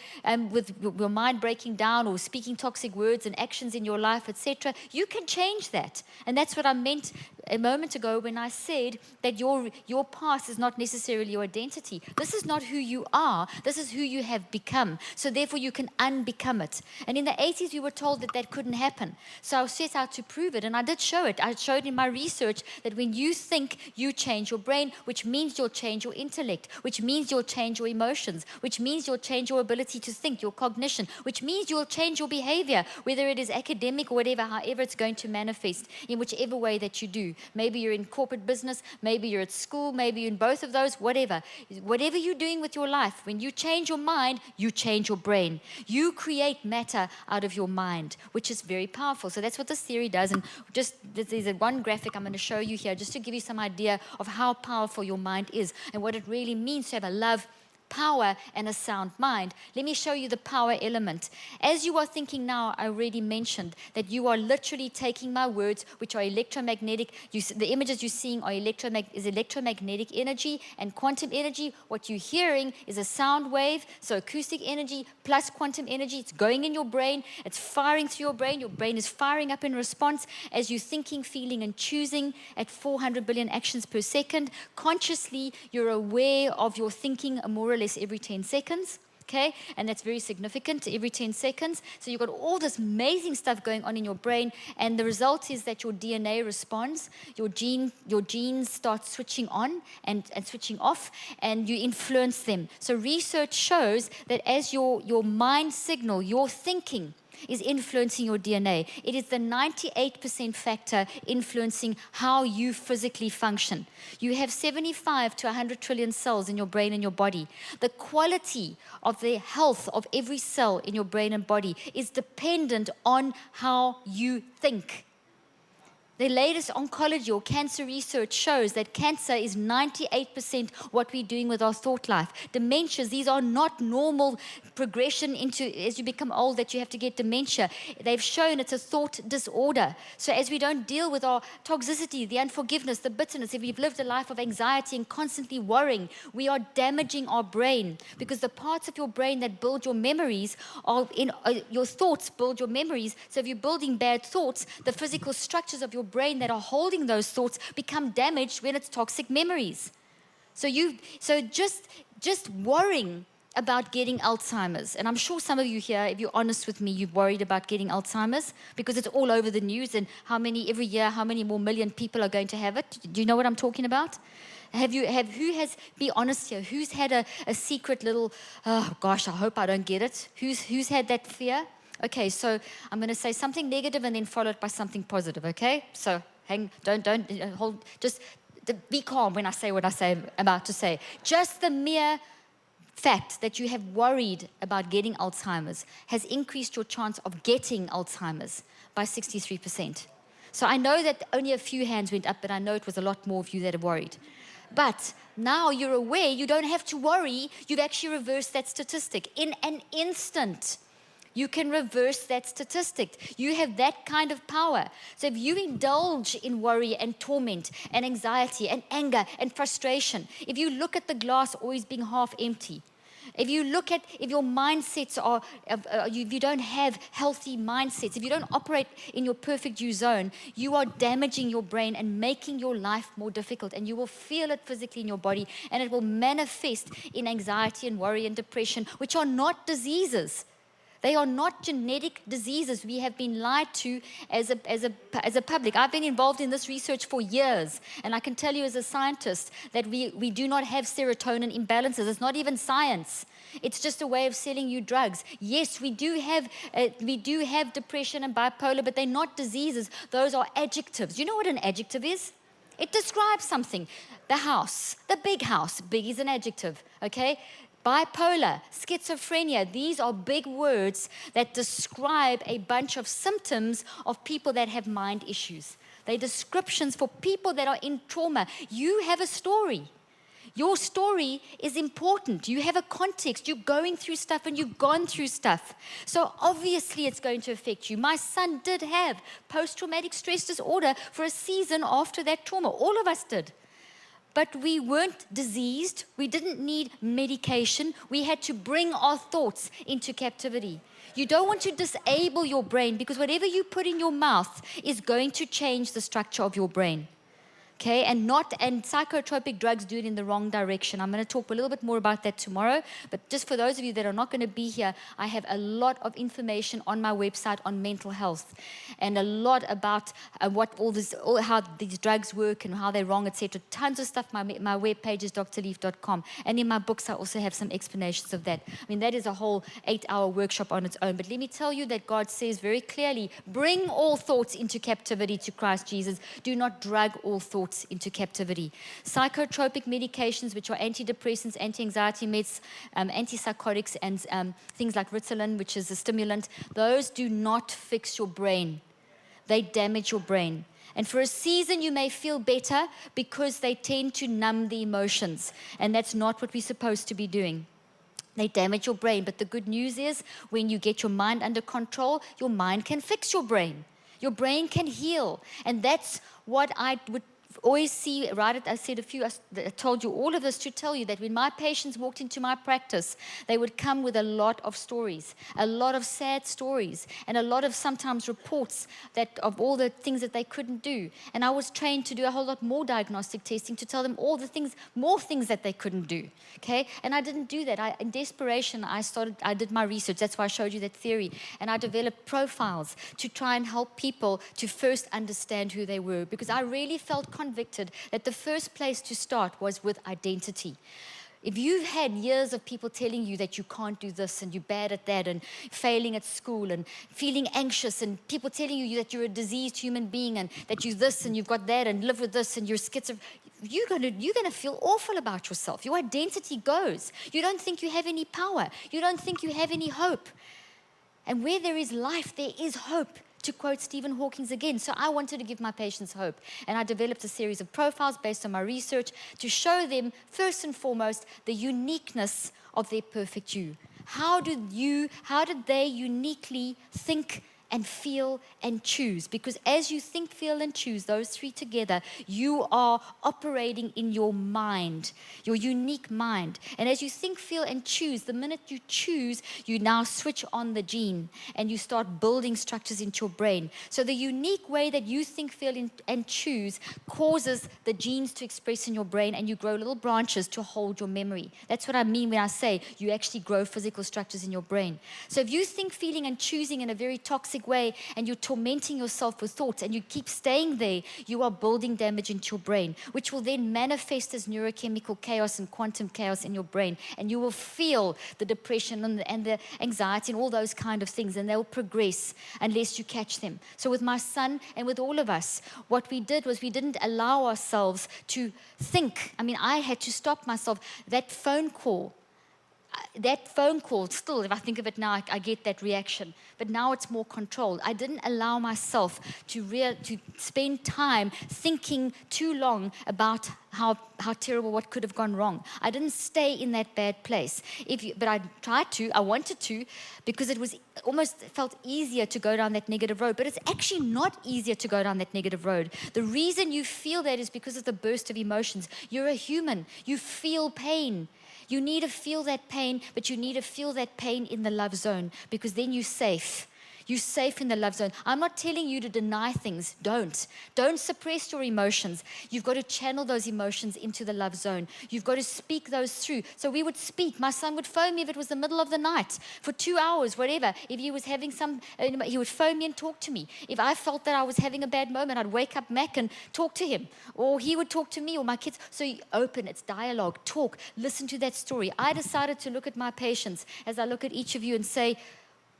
with your mind breaking down or speaking toxic words and actions in your life, etc., you can change that. And that's what I meant a moment ago when I said that your past is not necessarily your identity. This is not who you are. This is who you have become. So therefore, you can unbecome it. And in the 80s, we were told that couldn't happen. So I set out to prove it, and I did show it. I showed in my research that when you think, you change your brain, which means you'll change your intellect, which means you'll change your emotions, which means you'll change your ability to think, your cognition, which means you'll change your behavior, whether it is academic or whatever, however it's going to manifest in whichever way that you do. Maybe you're in corporate business, maybe you're at school, maybe you're in both of those, whatever. Whatever you're doing with your life, when you change your mind, you change your brain. You create matter out of your mind, which is very powerful. So that's what this theory does. And just there's one graphic I'm going to show you here, just to give you some idea of how powerful your mind is and what it really means to have a love, power and a sound mind. Let me show you the power element. As you are thinking now, I already mentioned that you are literally taking my words, which are electromagnetic. The images you're seeing are electromagnetic energy and quantum energy. What you're hearing is a sound wave, so acoustic energy plus quantum energy. It's going in your brain. It's firing through your brain. Your brain is firing up in response as you're thinking, feeling, and choosing at 400 billion actions per second. Consciously, you're aware of your thinking more or less every 10 seconds. Okay, and that's very significant, every 10 seconds. So you've got all this amazing stuff going on in your brain, and the result is that your DNA responds, your genes start switching on and switching off, and you influence them. So research shows that as your mind signal, your thinking is influencing your DNA. It is the 98% factor influencing how you physically function. You have 75 to 100 trillion cells in your brain and your body. The quality of the health of every cell in your brain and body is dependent on how you think. The latest oncology or cancer research shows that cancer is 98% what we're doing with our thought life. Dementias, these are not normal progression into, as you become old, that you have to get dementia. They've shown it's a thought disorder. So as we don't deal with our toxicity, the unforgiveness, the bitterness, if we've lived a life of anxiety and constantly worrying, we are damaging our brain, because the parts of your brain that build your memories are in your thoughts build your memories. So if you're building bad thoughts, the physical structures of your brain that are holding those thoughts become damaged when it's toxic memories. So just worrying about getting Alzheimer's, and I'm sure some of you here, if you're honest with me, you're worried about getting Alzheimer's because it's all over the news, and every year how many more million people are going to have it. Do you know what I'm talking about? Be honest here, who's had a secret little, oh gosh, I hope I don't get it. Who's had that fear? Okay, so I'm going to say something negative and then followed by something positive, okay? So be calm when I say what I'm about to say. Just the mere fact that you have worried about getting Alzheimer's has increased your chance of getting Alzheimer's by 63%. So I know that only a few hands went up, but I know it was a lot more of you that are worried. But now you're aware, you don't have to worry. You've actually reversed that statistic in an instant. You can reverse that statistic. You have that kind of power. So if you indulge in worry and torment and anxiety and anger and frustration, if you look at the glass always being half empty, if your mindsets are, if you don't have healthy mindsets, if you don't operate in your perfect you zone, you are damaging your brain and making your life more difficult, and you will feel it physically in your body, and it will manifest in anxiety and worry and depression, which are not diseases. They are not genetic diseases. We have been lied to as a public. I've been involved in this research for years, and I can tell you as a scientist that we do not have serotonin imbalances. It's not even science. It's just a way of selling you drugs. Yes, we do have depression and bipolar, but they're not diseases. Those are adjectives. You know what an adjective is? It describes something. The house, the big house. Big is an adjective, okay? Bipolar, schizophrenia, these are big words that describe a bunch of symptoms of people that have mind issues. They're descriptions for people that are in trauma. You have a story. Your story is important. You have a context. You're going through stuff and you've gone through stuff. So obviously it's going to affect you. My son did have post-traumatic stress disorder for a season after that trauma. All of us did. But we weren't diseased. We didn't need medication. We had to bring our thoughts into captivity. You don't want to disable your brain, because whatever you put in your mouth is going to change the structure of your brain. Okay, and psychotropic drugs do it in the wrong direction. I'm going to talk a little bit more about that tomorrow. But just for those of you that are not going to be here, I have a lot of information on my website on mental health, and a lot about how these drugs work and how they're wrong, etc. Tons of stuff. My webpage is drleaf.com, and in my books I also have some explanations of that. I mean, that is a whole 8-hour workshop on its own. But let me tell you that God says very clearly, bring all thoughts into captivity to Christ Jesus. Do not drug all thoughts into captivity. Psychotropic medications, which are antidepressants, anti-anxiety meds, antipsychotics, and things like Ritalin, which is a stimulant, those do not fix your brain. They damage your brain. And for a season, you may feel better because they tend to numb the emotions. And that's not what we're supposed to be doing. They damage your brain. But the good news is when you get your mind under control, your mind can fix your brain. Your brain can heal. And that's what I would always see, right? I said I told you all of this to tell you that when my patients walked into my practice, they would come with a lot of stories, a lot of sad stories, and a lot of sometimes reports of all the things that they couldn't do. And I was trained to do a whole lot more diagnostic testing to tell them more things that they couldn't do. Okay? And I didn't do that. In desperation, I did my research. That's why I showed you that theory. And I developed profiles to try and help people to first understand who they were, because I really felt convicted that the first place to start was with identity. If you've had years of people telling you that you can't do this and you're bad at that and failing at school and feeling anxious and people telling you that you're a diseased human being and that you're this and you've got that and live with this and you're schizophrenic, you're gonna feel awful about yourself. Your identity goes. You don't think you have any power. You don't think you have any hope. And where there is life, there is hope, to quote Stephen Hawking again. So I wanted to give my patients hope. And I developed a series of profiles based on my research to show them, first and foremost, the uniqueness of their perfect you. How did they uniquely think and feel and choose? Because as you think, feel, and choose, those three together, you are operating in your mind, your unique mind. And as you think, feel, and choose, the minute you choose, you now switch on the gene and you start building structures into your brain. So the unique way that you think, feel, and choose causes the genes to express in your brain, and you grow little branches to hold your memory. That's what I mean when I say you actually grow physical structures in your brain. So if you think, feeling, and choosing in a very toxic way and you're tormenting yourself with thoughts and you keep staying there, you are building damage into your brain, which will then manifest as neurochemical chaos and quantum chaos in your brain, and you will feel the depression and the anxiety and all those kind of things, and they'll progress unless you catch them. So with my son and with all of us, what we did was we didn't allow ourselves to think. I mean, I had to stop myself. That phone call, still, if I think of it now, I get that reaction. But now it's more controlled. I didn't allow myself to spend time thinking too long about how terrible, what could have gone wrong. I didn't stay in that bad place. But I tried to, I wanted to, because it was almost felt easier to go down that negative road. But it's actually not easier to go down that negative road. The reason you feel that is because of the burst of emotions. You're a human. You feel pain. You need to feel that pain, but you need to feel that pain in the love zone, because then you're safe. You're safe in the love zone. I'm not telling you to deny things. Don't suppress your emotions. You've got to channel those emotions into the love zone. You've got to speak those through. So we would speak. My son would phone me if it was the middle of the night for 2 hours, whatever. If he was having he would phone me and talk to me. If I felt that I was having a bad moment, I'd wake up Mac and talk to him. Or he would talk to me or my kids. So you open, it's dialogue, talk, listen to that story. I decided to look at my patients as I look at each of you and say,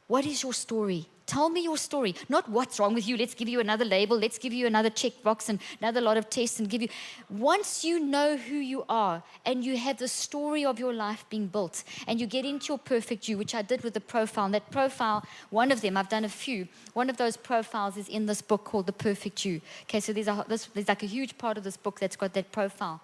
what is your story? Tell me your story. Not what's wrong with you. Let's give you another label. Let's give you another checkbox and another lot of tests and give you. Once you know who you are and you have the story of your life being built and you get into your perfect you, which I did with the profile. And that profile, one of them, I've done a few. One of those profiles is in this book called The Perfect You. Okay, so there's like a huge part of this book that's got that profile.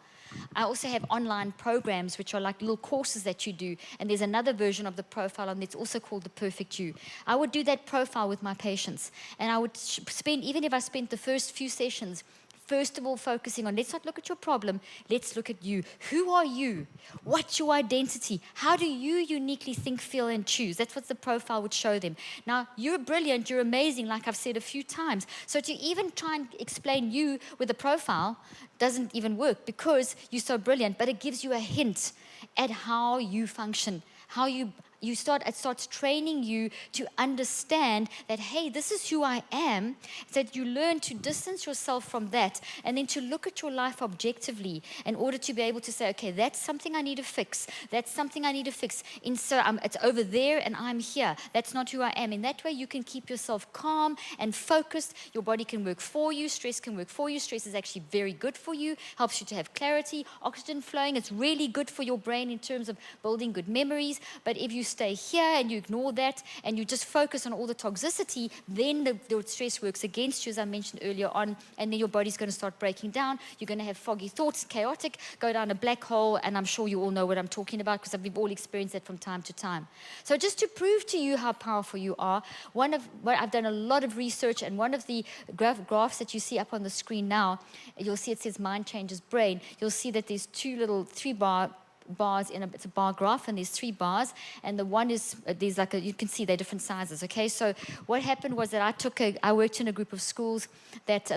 I also have online programs, which are like little courses that you do. And there's another version of the profile, and it's also called The Perfect You. I would do that profile with my patients. And I would spend, even if I spent the first few sessions, first of all, focusing on, let's not look at your problem, let's look at you. Who are you? What's your identity? How do you uniquely think, feel, and choose? That's what the profile would show them. Now, you're brilliant, you're amazing, like I've said a few times. So to even try and explain you with a profile doesn't even work because you're so brilliant, but it gives you a hint at how you function, how it starts training you to understand that, hey, this is who I am, that you learn to distance yourself from that and then to look at your life objectively in order to be able to say, okay, that's something I need to fix. That's something I need to fix. It's over there and I'm here. That's not who I am. In that way, you can keep yourself calm and focused. Your body can work for you. Stress can work for you. Stress is actually very good for you, helps you to have clarity, oxygen flowing. It's really good for your brain in terms of building good memories. But if you stay here and you ignore that and you just focus on all the toxicity, then the stress works against you, as I mentioned earlier on, and then your body's going to start breaking down. You're going to have foggy thoughts, chaotic, go down a black hole, and I'm sure you all know what I'm talking about because we've all experienced that from time to time. So just to prove to you how powerful you are, I've done a lot of research, and one of the graphs that you see up on the screen now, you'll see it says mind changes brain. You'll see that there's bars it's a bar graph, and there's 3 bars, and the one is there's like you can see they're different sizes. Okay, so what happened was that I worked in a group of schools that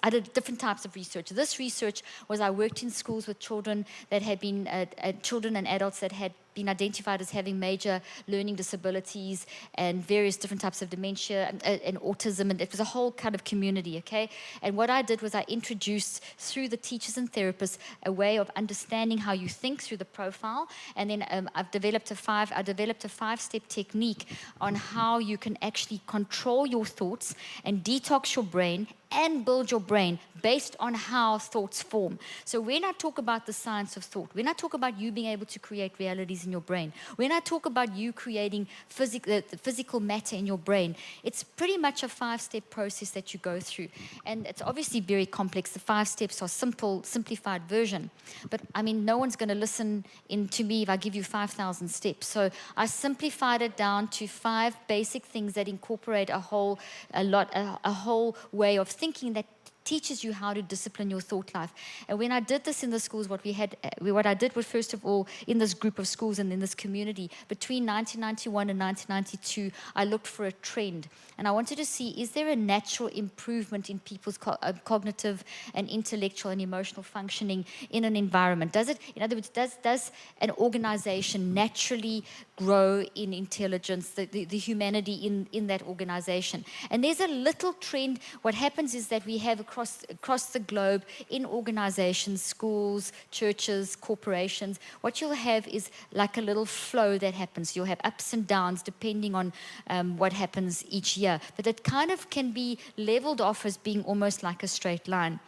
I did different types of research. This research was I worked in schools with children that had been children and adults that had been identified as having major learning disabilities and various different types of dementia and autism, and it was a whole kind of community, okay? And what I did was I introduced, through the teachers and therapists, a way of understanding how you think through the profile, and then I developed a 5-step technique on how you can actually control your thoughts and detox your brain and build your brain based on how thoughts form. So when I talk about the science of thought, when I talk about you being able to create realities in your brain, when I talk about you creating the physical matter in your brain, it's pretty much a 5-step process that you go through. And it's obviously very complex. The 5 steps are simplified version. But I mean, no one's going to listen to me if I give you 5,000 steps. So I simplified it down to 5 basic things that incorporate a whole way of thinking that teaches you how to discipline your thought life. And when I did this in the schools, what I did was, first of all, in this group of schools and in this community, between 1991 and 1992, I looked for a trend. And I wanted to see, is there a natural improvement in people's cognitive and intellectual and emotional functioning in an environment? In other words, does an organization naturally grow in intelligence, the humanity in that organization? And there's a little trend. What happens is that we have across the globe, in organizations, schools, churches, corporations, what you'll have is like a little flow that happens. You'll have ups and downs depending on what happens each year. But it kind of can be leveled off as being almost like a straight line.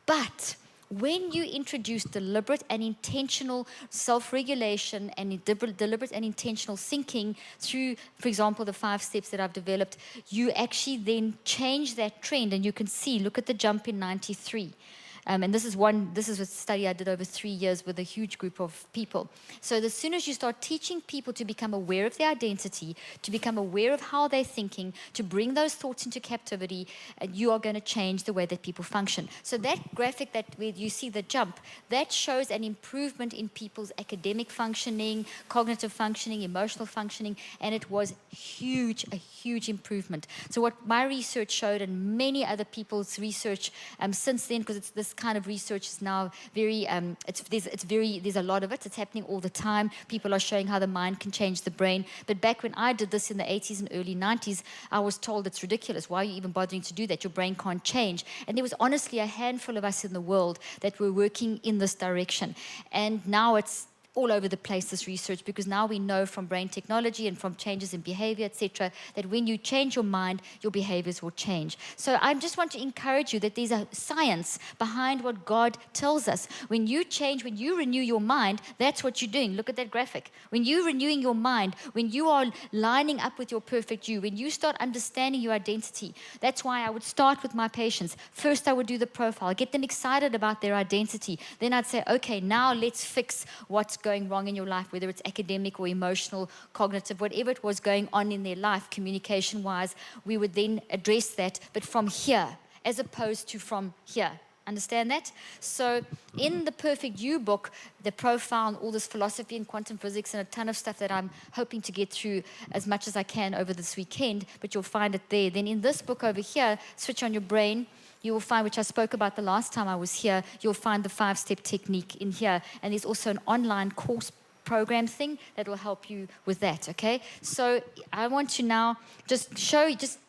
But when you introduce deliberate and intentional self-regulation and deliberate and intentional thinking through, for example, the 5 steps that I've developed, you actually then change that trend. And you can see, look at the jump in 93. And this is a study I did over 3 years with a huge group of people. So as soon as you start teaching people to become aware of their identity, to become aware of how they're thinking, to bring those thoughts into captivity, you are going to change the way that people function. So that graphic where you see the jump, that shows an improvement in people's academic functioning, cognitive functioning, emotional functioning, and it was a huge improvement. So what my research showed, and many other people's research since then, because this kind of research is now very, there's a lot of it. It's happening all the time. People are showing how the mind can change the brain. But back when I did this in the 80s and early 90s, I was told it's ridiculous. Why are you even bothering to do that? Your brain can't change. And there was honestly a handful of us in the world that were working in this direction. And now it's all over the place, this research, because now we know from brain technology and from changes in behavior, etc., that when you change your mind, your behaviors will change. So I just want to encourage you that there's a science behind what God tells us. When you change, when you renew your mind, that's what you're doing. Look at that graphic. When you're renewing your mind, when you are lining up with your perfect you, when you start understanding your identity, that's why I would start with my patients. First, I would do the profile, get them excited about their identity. Then I'd say, okay, now let's fix what's going wrong in your life, whether it's academic or emotional, cognitive, whatever it was going on in their life, communication-wise, we would then address that, but from here, as opposed to from here. Understand that? So in the Perfect You book, the profile and all this philosophy and quantum physics and a ton of stuff that I'm hoping to get through as much as I can over this weekend, but you'll find it there. Then in this book over here, Switch on Your Brain, you will find, which I spoke about the last time I was here, you'll find the 5-step technique in here. And there's also an online course program thing that will help you with that, okay? So I want to now just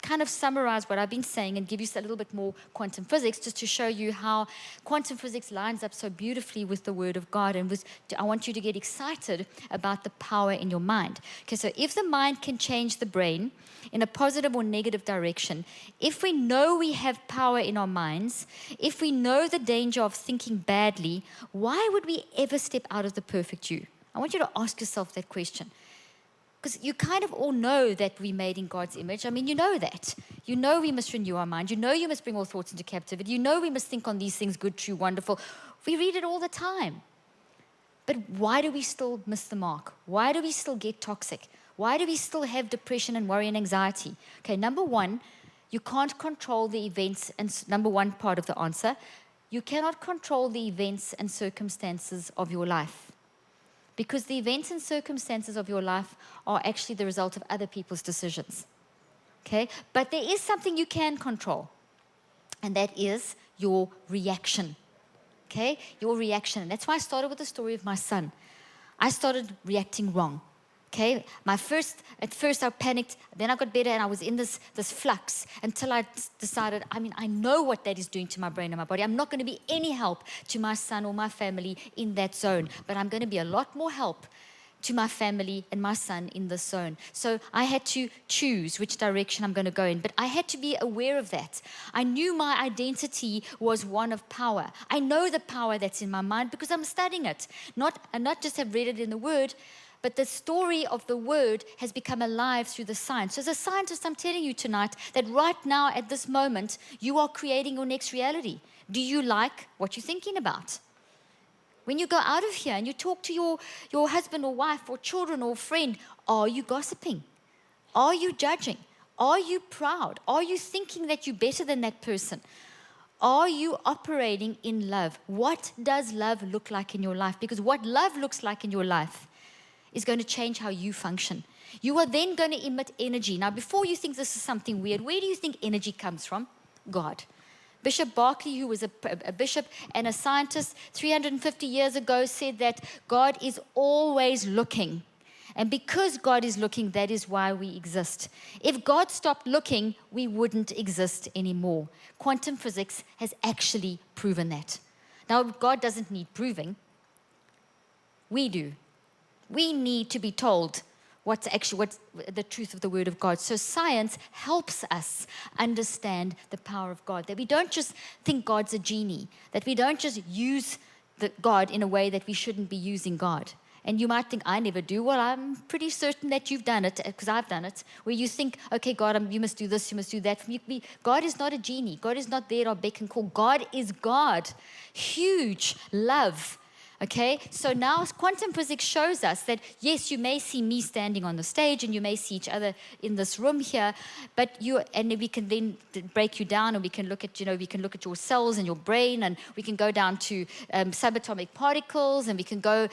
kind of summarize what I've been saying and give you a little bit more quantum physics, just to show you how quantum physics lines up so beautifully with the Word of God. And I want you to get excited about the power in your mind. Okay, so if the mind can change the brain in a positive or negative direction, if we know we have power in our minds, if we know the danger of thinking badly, why would we ever step out of the perfect you? I want you to ask yourself that question. Because you kind of all know that we're made in God's image. I mean, you know that. You know we must renew our mind. You know you must bring all thoughts into captivity. You know we must think on these things, good, true, wonderful. We read it all the time. But why do we still miss the mark? Why do we still get toxic? Why do we still have depression and worry and anxiety? Okay, number one, you can't control the events, and number one part of the answer, you cannot control the events and circumstances of your life. Because the events and circumstances of your life are actually the result of other people's decisions. Okay? But there is something you can control, and that is your reaction. Okay? Your reaction. And that's why I started with the story of my son. I started reacting wrong. Okay, at first I panicked, then I got better, and I was in this flux until I decided, I know what that is doing to my brain and my body. I'm not going to be any help to my son or my family in that zone, but I'm going to be a lot more help to my family and my son in this zone. So I had to choose which direction I'm going to go in, but I had to be aware of that. I knew my identity was one of power. I know the power that's in my mind because I'm studying it, not just have read it in the Word, but the story of the Word has become alive through the science. So as a scientist, I'm telling you tonight that right now, at this moment, you are creating your next reality. Do you like what you're thinking about? When you go out of here and you talk to your husband or wife or children or friend, are you gossiping? Are you judging? Are you proud? Are you thinking that you're better than that person? Are you operating in love? What does love look like in your life? Because what love looks like in your life is going to change how you function. You are then going to emit energy. Now, before you think this is something weird, where do you think energy comes from? God. Bishop Berkeley, who was a bishop and a scientist 350 years ago, said that God is always looking. And because God is looking, that is why we exist. If God stopped looking, we wouldn't exist anymore. Quantum physics has actually proven that. Now, God doesn't need proving. We do. We need to be told what's the truth of the Word of God. So science helps us understand the power of God, that we don't just think God's a genie, that we don't just use God in a way that we shouldn't be using God. And you might think, I never do. Well, I'm pretty certain that you've done it, because I've done it, where you think, okay, God, you must do this, you must do that. God is not a genie. God is not there at our beck and call. God is God. Huge love. Okay, so now quantum physics shows us that, yes, you may see me standing on the stage and you may see each other in this room here, but we can then break you down, and we can look at your cells and your brain, and we can go down to subatomic particles, and we can go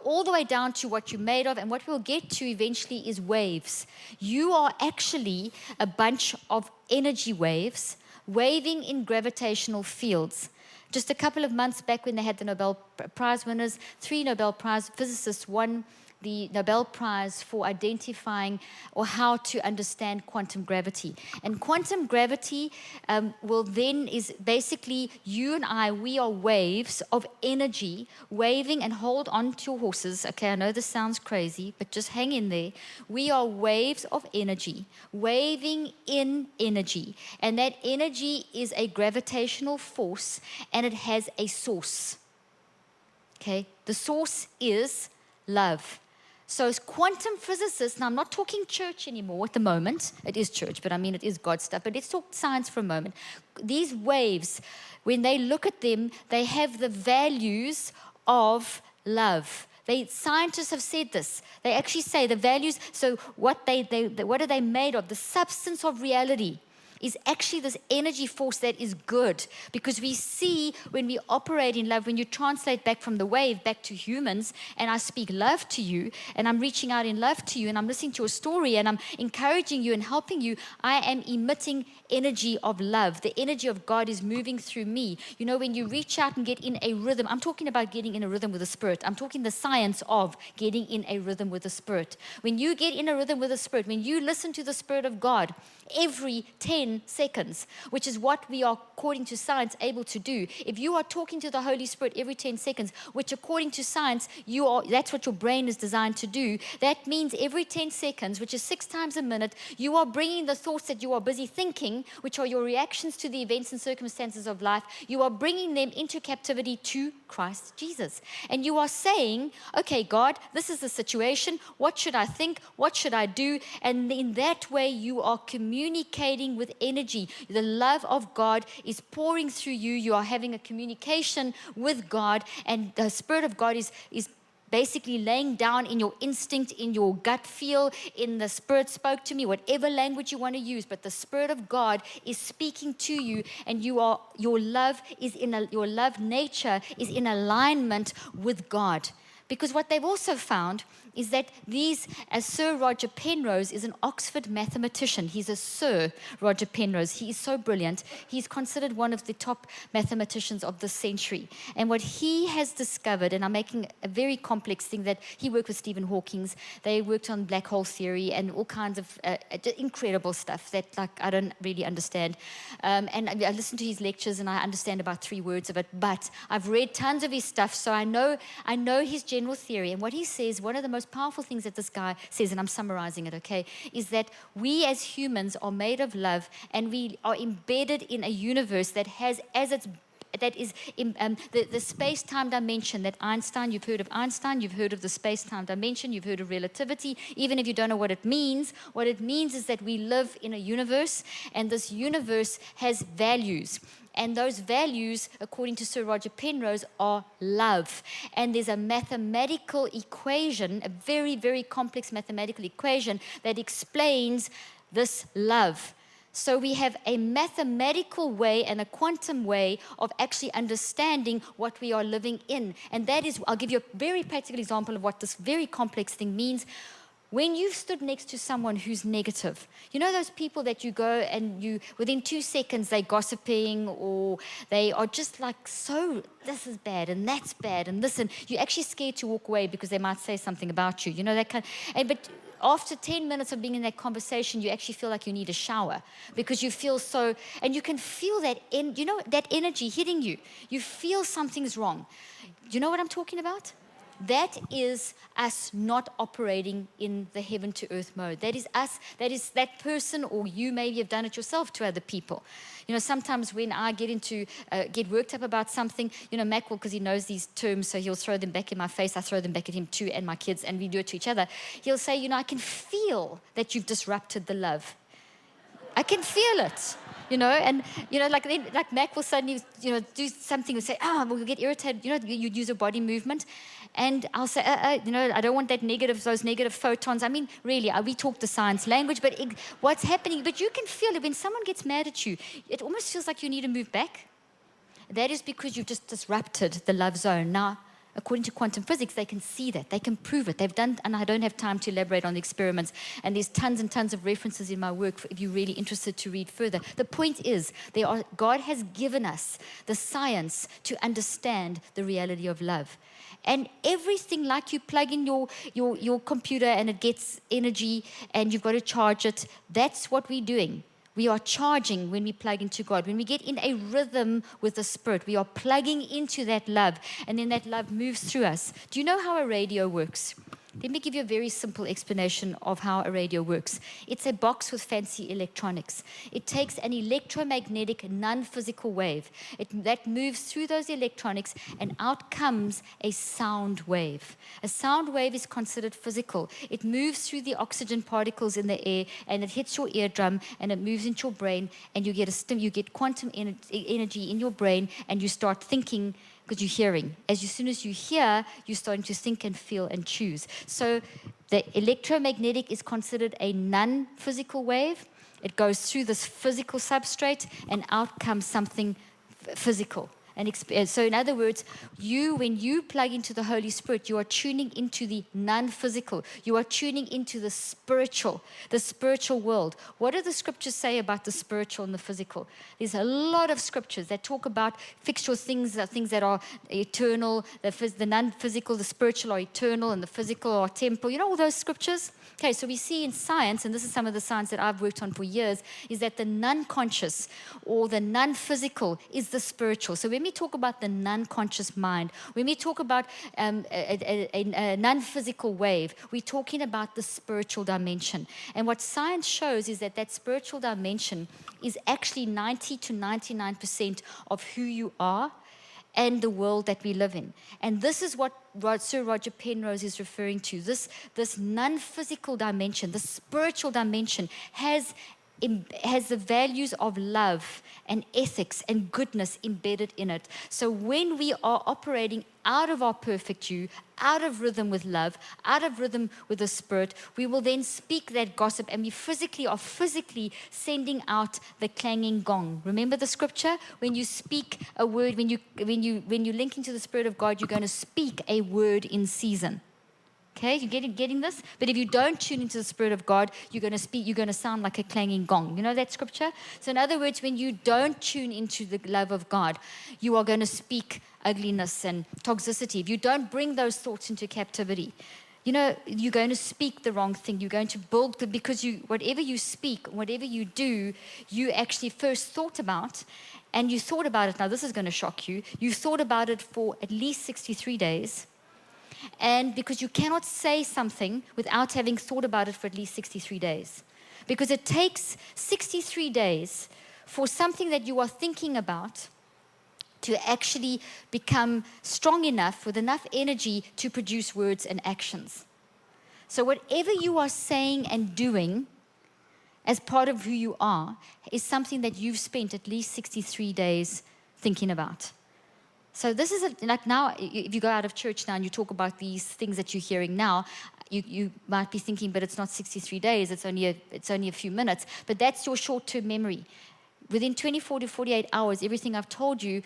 all the way down to what you're made of, and what we'll get to eventually is waves. You are actually a bunch of energy waves waving in gravitational fields. Just a couple of months back, when they had the Nobel Prize winners, 3 Nobel Prize physicists won the Nobel Prize for identifying or how to understand quantum gravity. And quantum gravity is basically you and I, we are waves of energy waving, and hold on to your horses. Okay, I know this sounds crazy, but just hang in there. We are waves of energy waving in energy. And that energy is a gravitational force, and it has a source. Okay, the source is love. So as quantum physicists, now I'm not talking church anymore at the moment. It is church, but it is God stuff. But let's talk science for a moment. These waves, when they look at them, they have the values of love. Scientists have said this. They actually say the values, so what are they made of? The substance of reality is actually this energy force that is good, because we see when we operate in love, when you translate back from the wave back to humans, and I speak love to you, and I'm reaching out in love to you, and I'm listening to your story, and I'm encouraging you and helping you, I am emitting energy of love. The energy of God is moving through me. You know, when you reach out and get in a rhythm, I'm talking about getting in a rhythm with the Spirit. I'm talking the science of getting in a rhythm with the Spirit. When you get in a rhythm with the Spirit, when you listen to the Spirit of God, every 10 10 seconds, which is what we are, according to science, able to do. If you are talking to the Holy Spirit every 10 seconds, which according to science, that's what your brain is designed to do, that means every 10 seconds, which is 6 times a minute, you are bringing the thoughts that you are busy thinking, which are your reactions to the events and circumstances of life, you are bringing them into captivity to Christ Jesus. And you are saying, okay, God, this is the situation. What should I think? What should I do? And in that way, you are communicating with energy. The love of God is pouring through you. You are having a communication with God, and the Spirit of God is basically laying down in your instinct, in your gut feel, in the Spirit spoke to me, whatever language you want to use, but the Spirit of God is speaking to you, and your love nature is in alignment with God. Because what they've also found is that as Sir Roger Penrose is an Oxford mathematician. He's a Sir Roger Penrose. He is so brilliant. He's considered one of the top mathematicians of the century. And what he has discovered, and I'm making a very complex thing, that he worked with Stephen Hawking. They worked on black hole theory and all kinds of incredible stuff that I don't really understand. And I listen to his lectures and I understand about 3 words of it, but I've read tons of his stuff, so I know his general theory. And what he says, one of the most powerful things that this guy says, and I'm summarizing it, okay, is that we as humans are made of love, and we are embedded in a universe that has the space-time dimension that you've heard of Einstein, you've heard of the space-time dimension, you've heard of relativity. Even if you don't know what it means is that we live in a universe, and this universe has values. And those values, according to Sir Roger Penrose, are love. And there's a mathematical equation, a very, very complex mathematical equation that explains this love. So we have a mathematical way and a quantum way of actually understanding what we are living in. And that is, I'll give you a very practical example of what this very complex thing means. When you've stood next to someone who's negative, you know those people that you go and within 2 seconds they're gossiping, or they are just like, so this is bad and that's bad and this, and you're actually scared to walk away because they might say something about you, you know, that kind of, but after 10 minutes of being in that conversation, you actually feel like you need a shower because you feel so, and you can feel that, that energy hitting you. You feel something's wrong. Do you know what I'm talking about? That is us not operating in the heaven to earth mode. That is us, that is that person, or you maybe have done it yourself to other people. You know, sometimes when I get worked up about something, you know, Mac will, because he knows these terms, so he'll throw them back in my face. I throw them back at him too, and my kids, and we do it to each other. He'll say, you know, I can feel that you've disrupted the love. I can feel it. You know, and, you know, like Mac will suddenly, you know, do something and say, we'll get irritated. You know, you'd use a body movement. And I'll say, you know, I don't want those negative photons. I mean, really, we talk the science language, but what's happening, but you can feel it. When someone gets mad at you, it almost feels like you need to move back. That is because you've just disrupted the love zone. Now, according to quantum physics, they can see that. They can prove it. They've done, and I don't have time to elaborate on the experiments, and there's tons and tons of references in my work if you're really interested to read further. The point is, God has given us the science to understand the reality of love. And everything, like you plug in your computer and it gets energy and you've got to charge it, that's what we're doing. We are charging when we plug into God. When we get in a rhythm with the Spirit, we are plugging into that love, and then that love moves through us. Do you know how a radio works? Let me give you a very simple explanation of how a radio works. It's a box with fancy electronics. It takes an electromagnetic, non-physical wave. That moves through those electronics, and out comes a sound wave. A sound wave is considered physical. It moves through the oxygen particles in the air, and it hits your eardrum, and it moves into your brain, and you get quantum energy in your brain, and you start thinking, because you're hearing. As soon as you hear, you're starting to think and feel and choose. So the electromagnetic is considered a non-physical wave. It goes through this physical substrate, and out comes something physical. So in other words, when you plug into the Holy Spirit, you are tuning into the non-physical. You are tuning into the spiritual world. What do the scriptures say about the spiritual and the physical? There's a lot of scriptures that talk about fixtural things that are eternal, the non-physical, the spiritual are eternal, and the physical are temporal. You know all those scriptures? Okay, so we see in science, and this is some of the science that I've worked on for years, is that the non-conscious or the non-physical is the spiritual. So when we talk about the non-conscious mind, when we talk about a non-physical wave, we're talking about the spiritual dimension. And what science shows is that spiritual dimension is actually 90 to 99% of who you are and the world that we live in. And this is what Sir Roger Penrose is referring to. This non-physical dimension, the spiritual dimension, has the values of love and ethics and goodness embedded in it. So when we are operating out of our perfect you, out of rhythm with love, out of rhythm with the Spirit, we will then speak that gossip, and we are physically sending out the clanging gong. Remember the scripture? When you speak a word, when you link into the Spirit of God, you're going to speak a word in season. Okay, you getting this? But if you don't tune into the Spirit of God, you're going to sound like a clanging gong. You know that scripture? So in other words, when you don't tune into the love of God, you are going to speak ugliness and toxicity. If you don't bring those thoughts into captivity, you're going to speak the wrong thing. You're going to build because whatever you speak, whatever you do, you actually first thought about, and you thought about it. Now this is going to shock you. You thought about it for at least 63 days. And because you cannot say something without having thought about it for at least 63 days. Because it takes 63 days for something that you are thinking about to actually become strong enough, with enough energy to produce words and actions. So whatever you are saying and doing as part of who you are is something that you've spent at least 63 days thinking about. So this is like now, if you go out of church now and you talk about these things that you're hearing now, you might be thinking, but it's not 63 days, it's only a few minutes. But that's your short-term memory. Within 24 to 48 hours, everything I've told you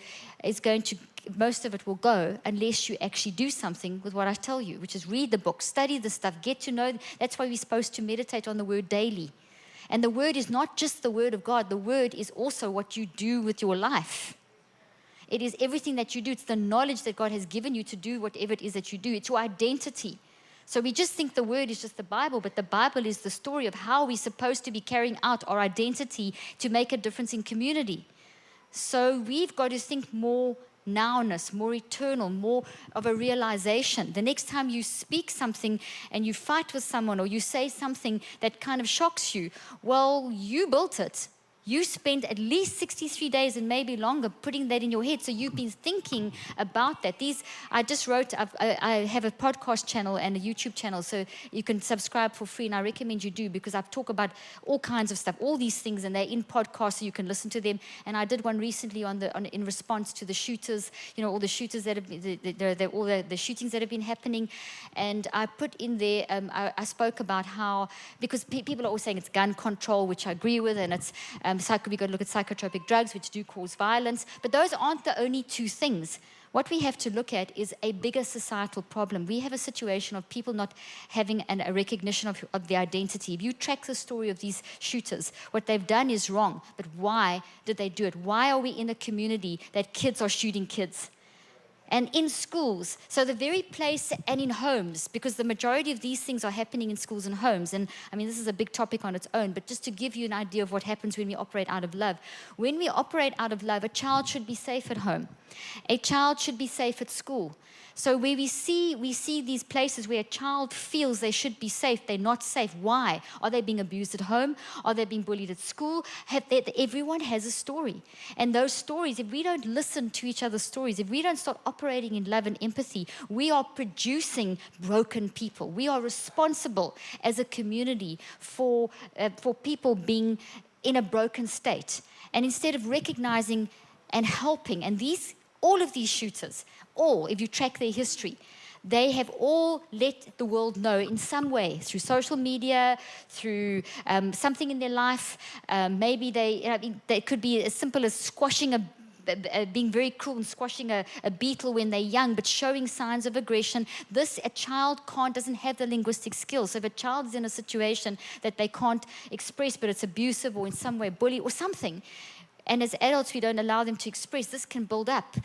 most of it will go, unless you actually do something with what I tell you, which is read the book, study the stuff, get to know. That's why we're supposed to meditate on the word daily. And the word is not just the word of God. The word is also what you do with your life. It is everything that you do. It's the knowledge that God has given you to do whatever it is that you do. It's your identity. So we just think the word is just the Bible, but the Bible is the story of how we're supposed to be carrying out our identity to make a difference in community. So we've got to think more nowness, more eternal, more of a realization. The next time you speak something and you fight with someone, or you say something that kind of shocks you, well, you built it. You spent at least 63 days and maybe longer putting that in your head. So you've been thinking about that. I have a podcast channel and a YouTube channel, so you can subscribe for free, and I recommend you do, because I've talked about all kinds of stuff, all these things, and they're in podcasts, so you can listen to them. And I did one recently in response to the shooters, all the shooters that have been, all the shootings that have been happening. And I put in there, I spoke about how, because people are always saying it's gun control, which I agree with, and it's we've got to look at psychotropic drugs, which do cause violence. But those aren't the only two things. What we have to look at is a bigger societal problem. We have a situation of people not having a recognition of their identity. If you track the story of these shooters, what they've done is wrong. But why did they do it? Why are we in a community that kids are shooting kids? And in schools, so the very place, and in homes, because the majority of these things are happening in schools and homes. And I mean, this is a big topic on its own, but just to give you an idea of what happens when we operate out of love. When we operate out of love, a child should be safe at home. A child should be safe at school. So where we see these places where a child feels they should be safe, they're not safe. Why? Are they being abused at home? Are they being bullied at school? Everyone has a story. And those stories, if we don't listen to each other's stories, if we don't start operating in love and empathy, we are producing broken people. We are responsible as a community for people being in a broken state. And instead of recognizing and helping, and all of these shooters, if you track their history, they have all let the world know in some way, through social media, through something in their life. Maybe they could be as simple as squashing being very cruel and squashing a beetle when they're young, but showing signs of aggression. A child doesn't have the linguistic skills. So if a child is in a situation that they can't express, but it's abusive or in some way bully or something, and as adults, we don't allow them to express, this can build up.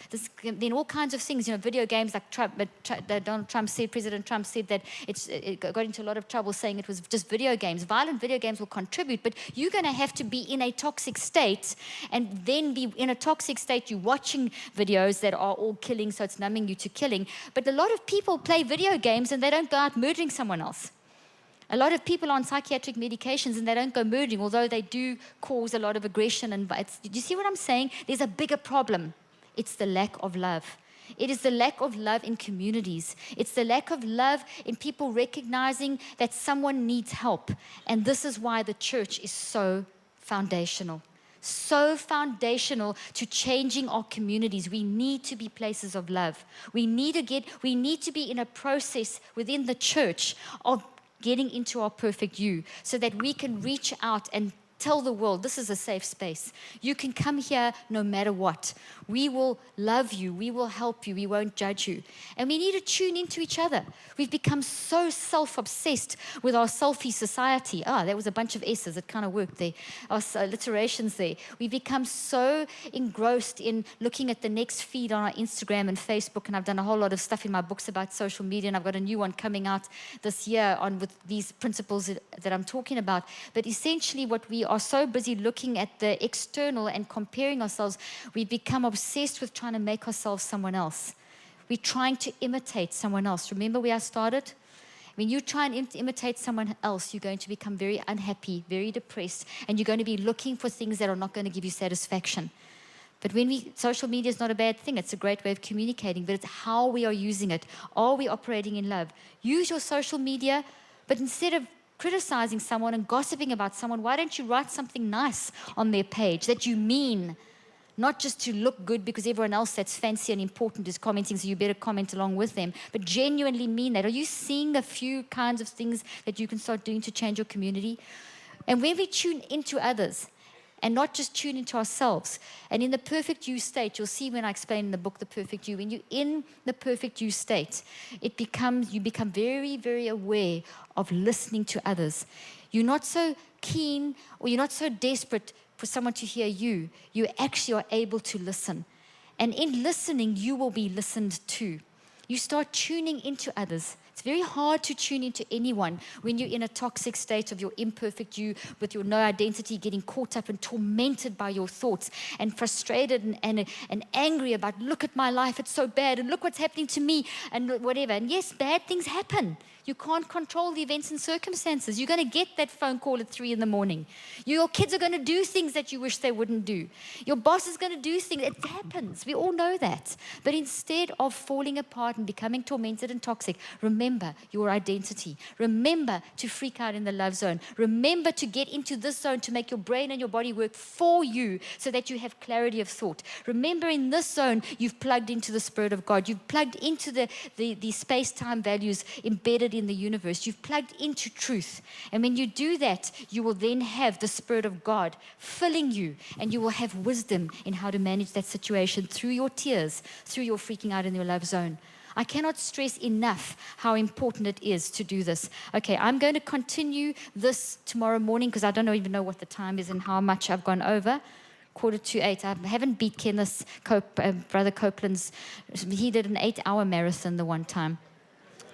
Then all kinds of things, video games like President Trump said that it got into a lot of trouble saying it was just video games. Violent video games will contribute, but you're going to have to be in a toxic state, and then be in a toxic state. You're watching videos that are all killing, so it's numbing you to killing. But a lot of people play video games and they don't go out murdering someone else. A lot of people are on psychiatric medications and they don't go murdering, although they do cause a lot of aggression. Do you see what I'm saying? There's a bigger problem. It's the lack of love. It is the lack of love in communities. It's the lack of love in people recognizing that someone needs help. And this is why the church is so foundational. So foundational to changing our communities. We need to be places of love. We need to be in a process within the church of getting into our perfect you, so that we can reach out and tell the world, this is a safe space. You can come here no matter what. We will love you. We will help you. We won't judge you. And we need to tune into each other. We've become so self-obsessed with our selfie society. That was a bunch of S's. It kind of worked there. Our alliterations there. We've become so engrossed in looking at the next feed on our Instagram and Facebook. And I've done a whole lot of stuff in my books about social media. And I've got a new one coming out this year with these principles that I'm talking about. But essentially what we are so busy looking at the external and comparing ourselves, we become obsessed with trying to make ourselves someone else. We're trying to imitate someone else. Remember where I started? When you try and imitate someone else, you're going to become very unhappy, very depressed, and you're going to be looking for things that are not going to give you satisfaction. But social media is not a bad thing. It's a great way of communicating, but it's how we are using it. Are we operating in love? Use your social media, but instead of criticizing someone and gossiping about someone, why don't you write something nice on their page that you mean, not just to look good because everyone else that's fancy and important is commenting, so you better comment along with them, but genuinely mean that. Are you seeing a few kinds of things that you can start doing to change your community? And when we tune into others and not just tune into ourselves, and in the perfect you state, you'll see when I explain in the book The Perfect You, when you're in the perfect you state, you become very, very aware of listening to others. You're not so keen or you're not so desperate for someone to hear you. You actually are able to listen. And in listening, you will be listened to. You start tuning into others. It's very hard to tune into anyone when you're in a toxic state of your imperfect you, with your no identity, getting caught up and tormented by your thoughts and frustrated and angry about, look at my life, it's so bad, and look what's happening to me, and whatever. And yes, bad things happen. You can't control the events and circumstances. You're going to get that phone call at 3 a.m. Your kids are going to do things that you wish they wouldn't do. Your boss is going to do things. It happens. We all know that. But instead of falling apart and becoming tormented and toxic, remember your identity. Remember to freak out in the love zone. Remember to get into this zone to make your brain and your body work for you so that you have clarity of thought. Remember, in this zone, you've plugged into the Spirit of God. You've plugged into the space-time values embedded in the universe. You've plugged into truth. And when you do that, you will then have the Spirit of God filling you, and you will have wisdom in how to manage that situation through your tears, through your freaking out in your love zone. I cannot stress enough how important it is to do this. Okay, I'm going to continue this tomorrow morning because I don't even know what the time is and how much I've gone over. 7:45. I haven't beat Kenneth, Brother Copeland's. He did an 8-hour marathon the one time.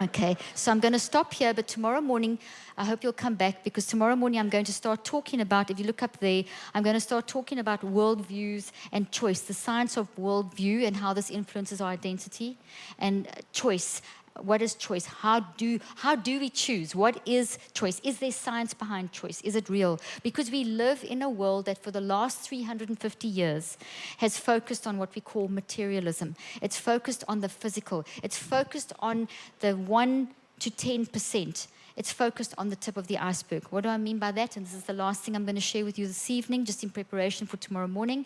Okay, so I'm going to stop here, but tomorrow morning, I hope you'll come back, because tomorrow morning I'm going to start talking about, if you look up there, I'm going to start talking about worldviews and choice, the science of worldview and how this influences our identity, and choice. What is choice? How do we choose? What is choice? Is there science behind choice? Is it real? Because we live in a world that for the last 350 years has focused on what we call materialism. It's focused on the physical. It's focused on the 1 to 10%. It's focused on the tip of the iceberg. What do I mean by that? And this is the last thing I'm going to share with you this evening, just in preparation for tomorrow morning.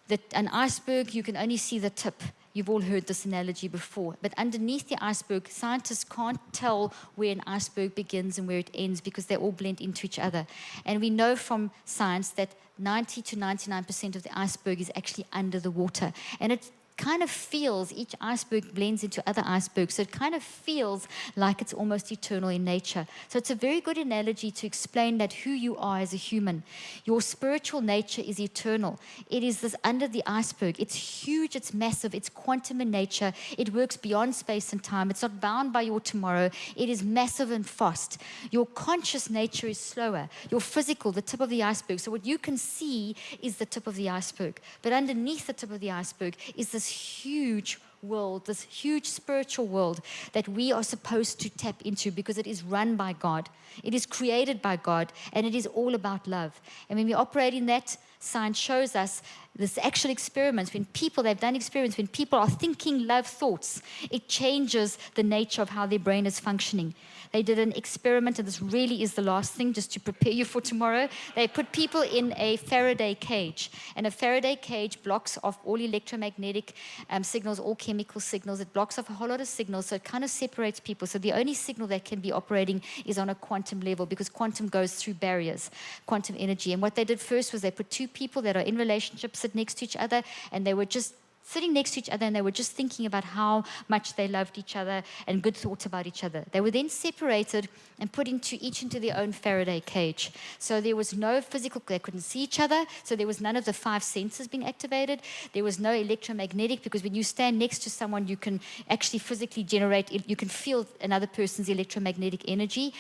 That an iceberg, you can only see the tip. You've all heard this analogy before. But underneath the iceberg, scientists can't tell where an iceberg begins and where it ends because they all blend into each other. And we know from science that 90 to 99% of the iceberg is actually under the water. And it kind of feels, each iceberg blends into other icebergs, so it kind of feels like it's almost eternal in nature. So it's a very good analogy to explain that who you are as a human. Your spiritual nature is eternal. It is this under the iceberg. It's huge, it's massive, it's quantum in nature. It works beyond space and time. It's not bound by your tomorrow. It is massive and fast. Your conscious nature is slower. Your physical, the tip of the iceberg. So what you can see is the tip of the iceberg. But underneath the tip of the iceberg is this huge world, this huge spiritual world that we are supposed to tap into because it is run by God. It is created by God, and it is all about love. And when we operate in that, science shows us this actual experiments, they've done experiments, when people are thinking love thoughts, it changes the nature of how their brain is functioning. They did an experiment, and this really is the last thing, just to prepare you for tomorrow. They put people in a Faraday cage, and a Faraday cage blocks off all electromagnetic signals, all chemical signals. It blocks off a whole lot of signals, so it kind of separates people. So the only signal that can be operating is on a quantum level, because quantum goes through barriers, quantum energy. And what they did first was they put two people that are in relationships sit next to each other, and they were just sitting next to each other, and they were just thinking about how much they loved each other and good thoughts about each other. They were then separated and put each into their own Faraday cage. So there was no physical, they couldn't see each other, so there was none of the five senses being activated. There was no electromagnetic, because when you stand next to someone, you can actually physically generate, you can feel another person's electromagnetic energy.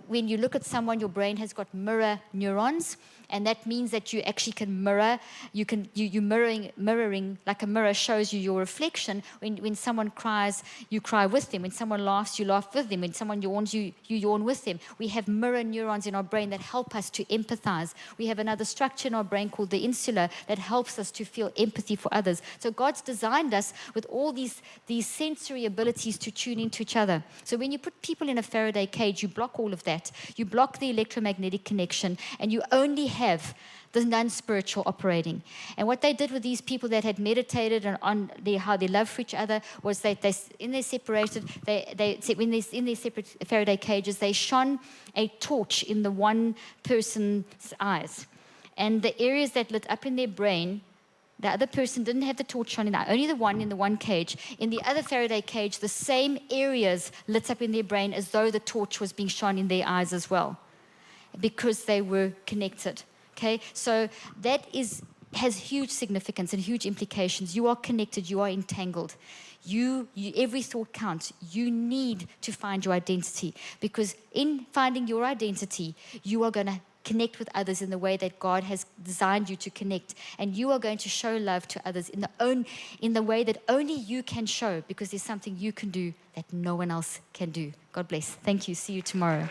When you look at someone, your brain has got mirror neurons, and that means that you actually can mirror. You're mirroring, like a mirror shows you your reflection. When someone cries, you cry with them. When someone laughs, you laugh with them. When someone yawns, you yawn with them. We have mirror neurons in our brain that help us to empathize. We have another structure in our brain called the insula that helps us to feel empathy for others. So God's designed us with all these sensory abilities to tune into each other. So when you put people in a Faraday cage, you block all of that. You block the electromagnetic connection, and you only have the non-spiritual operating. And what they did with these people that had meditated on how they love for each other was when they're in their separate Faraday cages, they shone a torch in the one person's eyes. And the areas that lit up in their brain, the other person didn't have the torch shone in, only the one in the one cage. In the other Faraday cage, the same areas lit up in their brain as though the torch was being shone in their eyes as well, because they were connected. Okay, so that has huge significance and huge implications. You are connected, you are entangled. Every thought counts. You need to find your identity, because in finding your identity, you are going to connect with others in the way that God has designed you to connect, and you are going to show love to others in the way that only you can show, because there's something you can do that no one else can do. God bless. Thank you. See you tomorrow.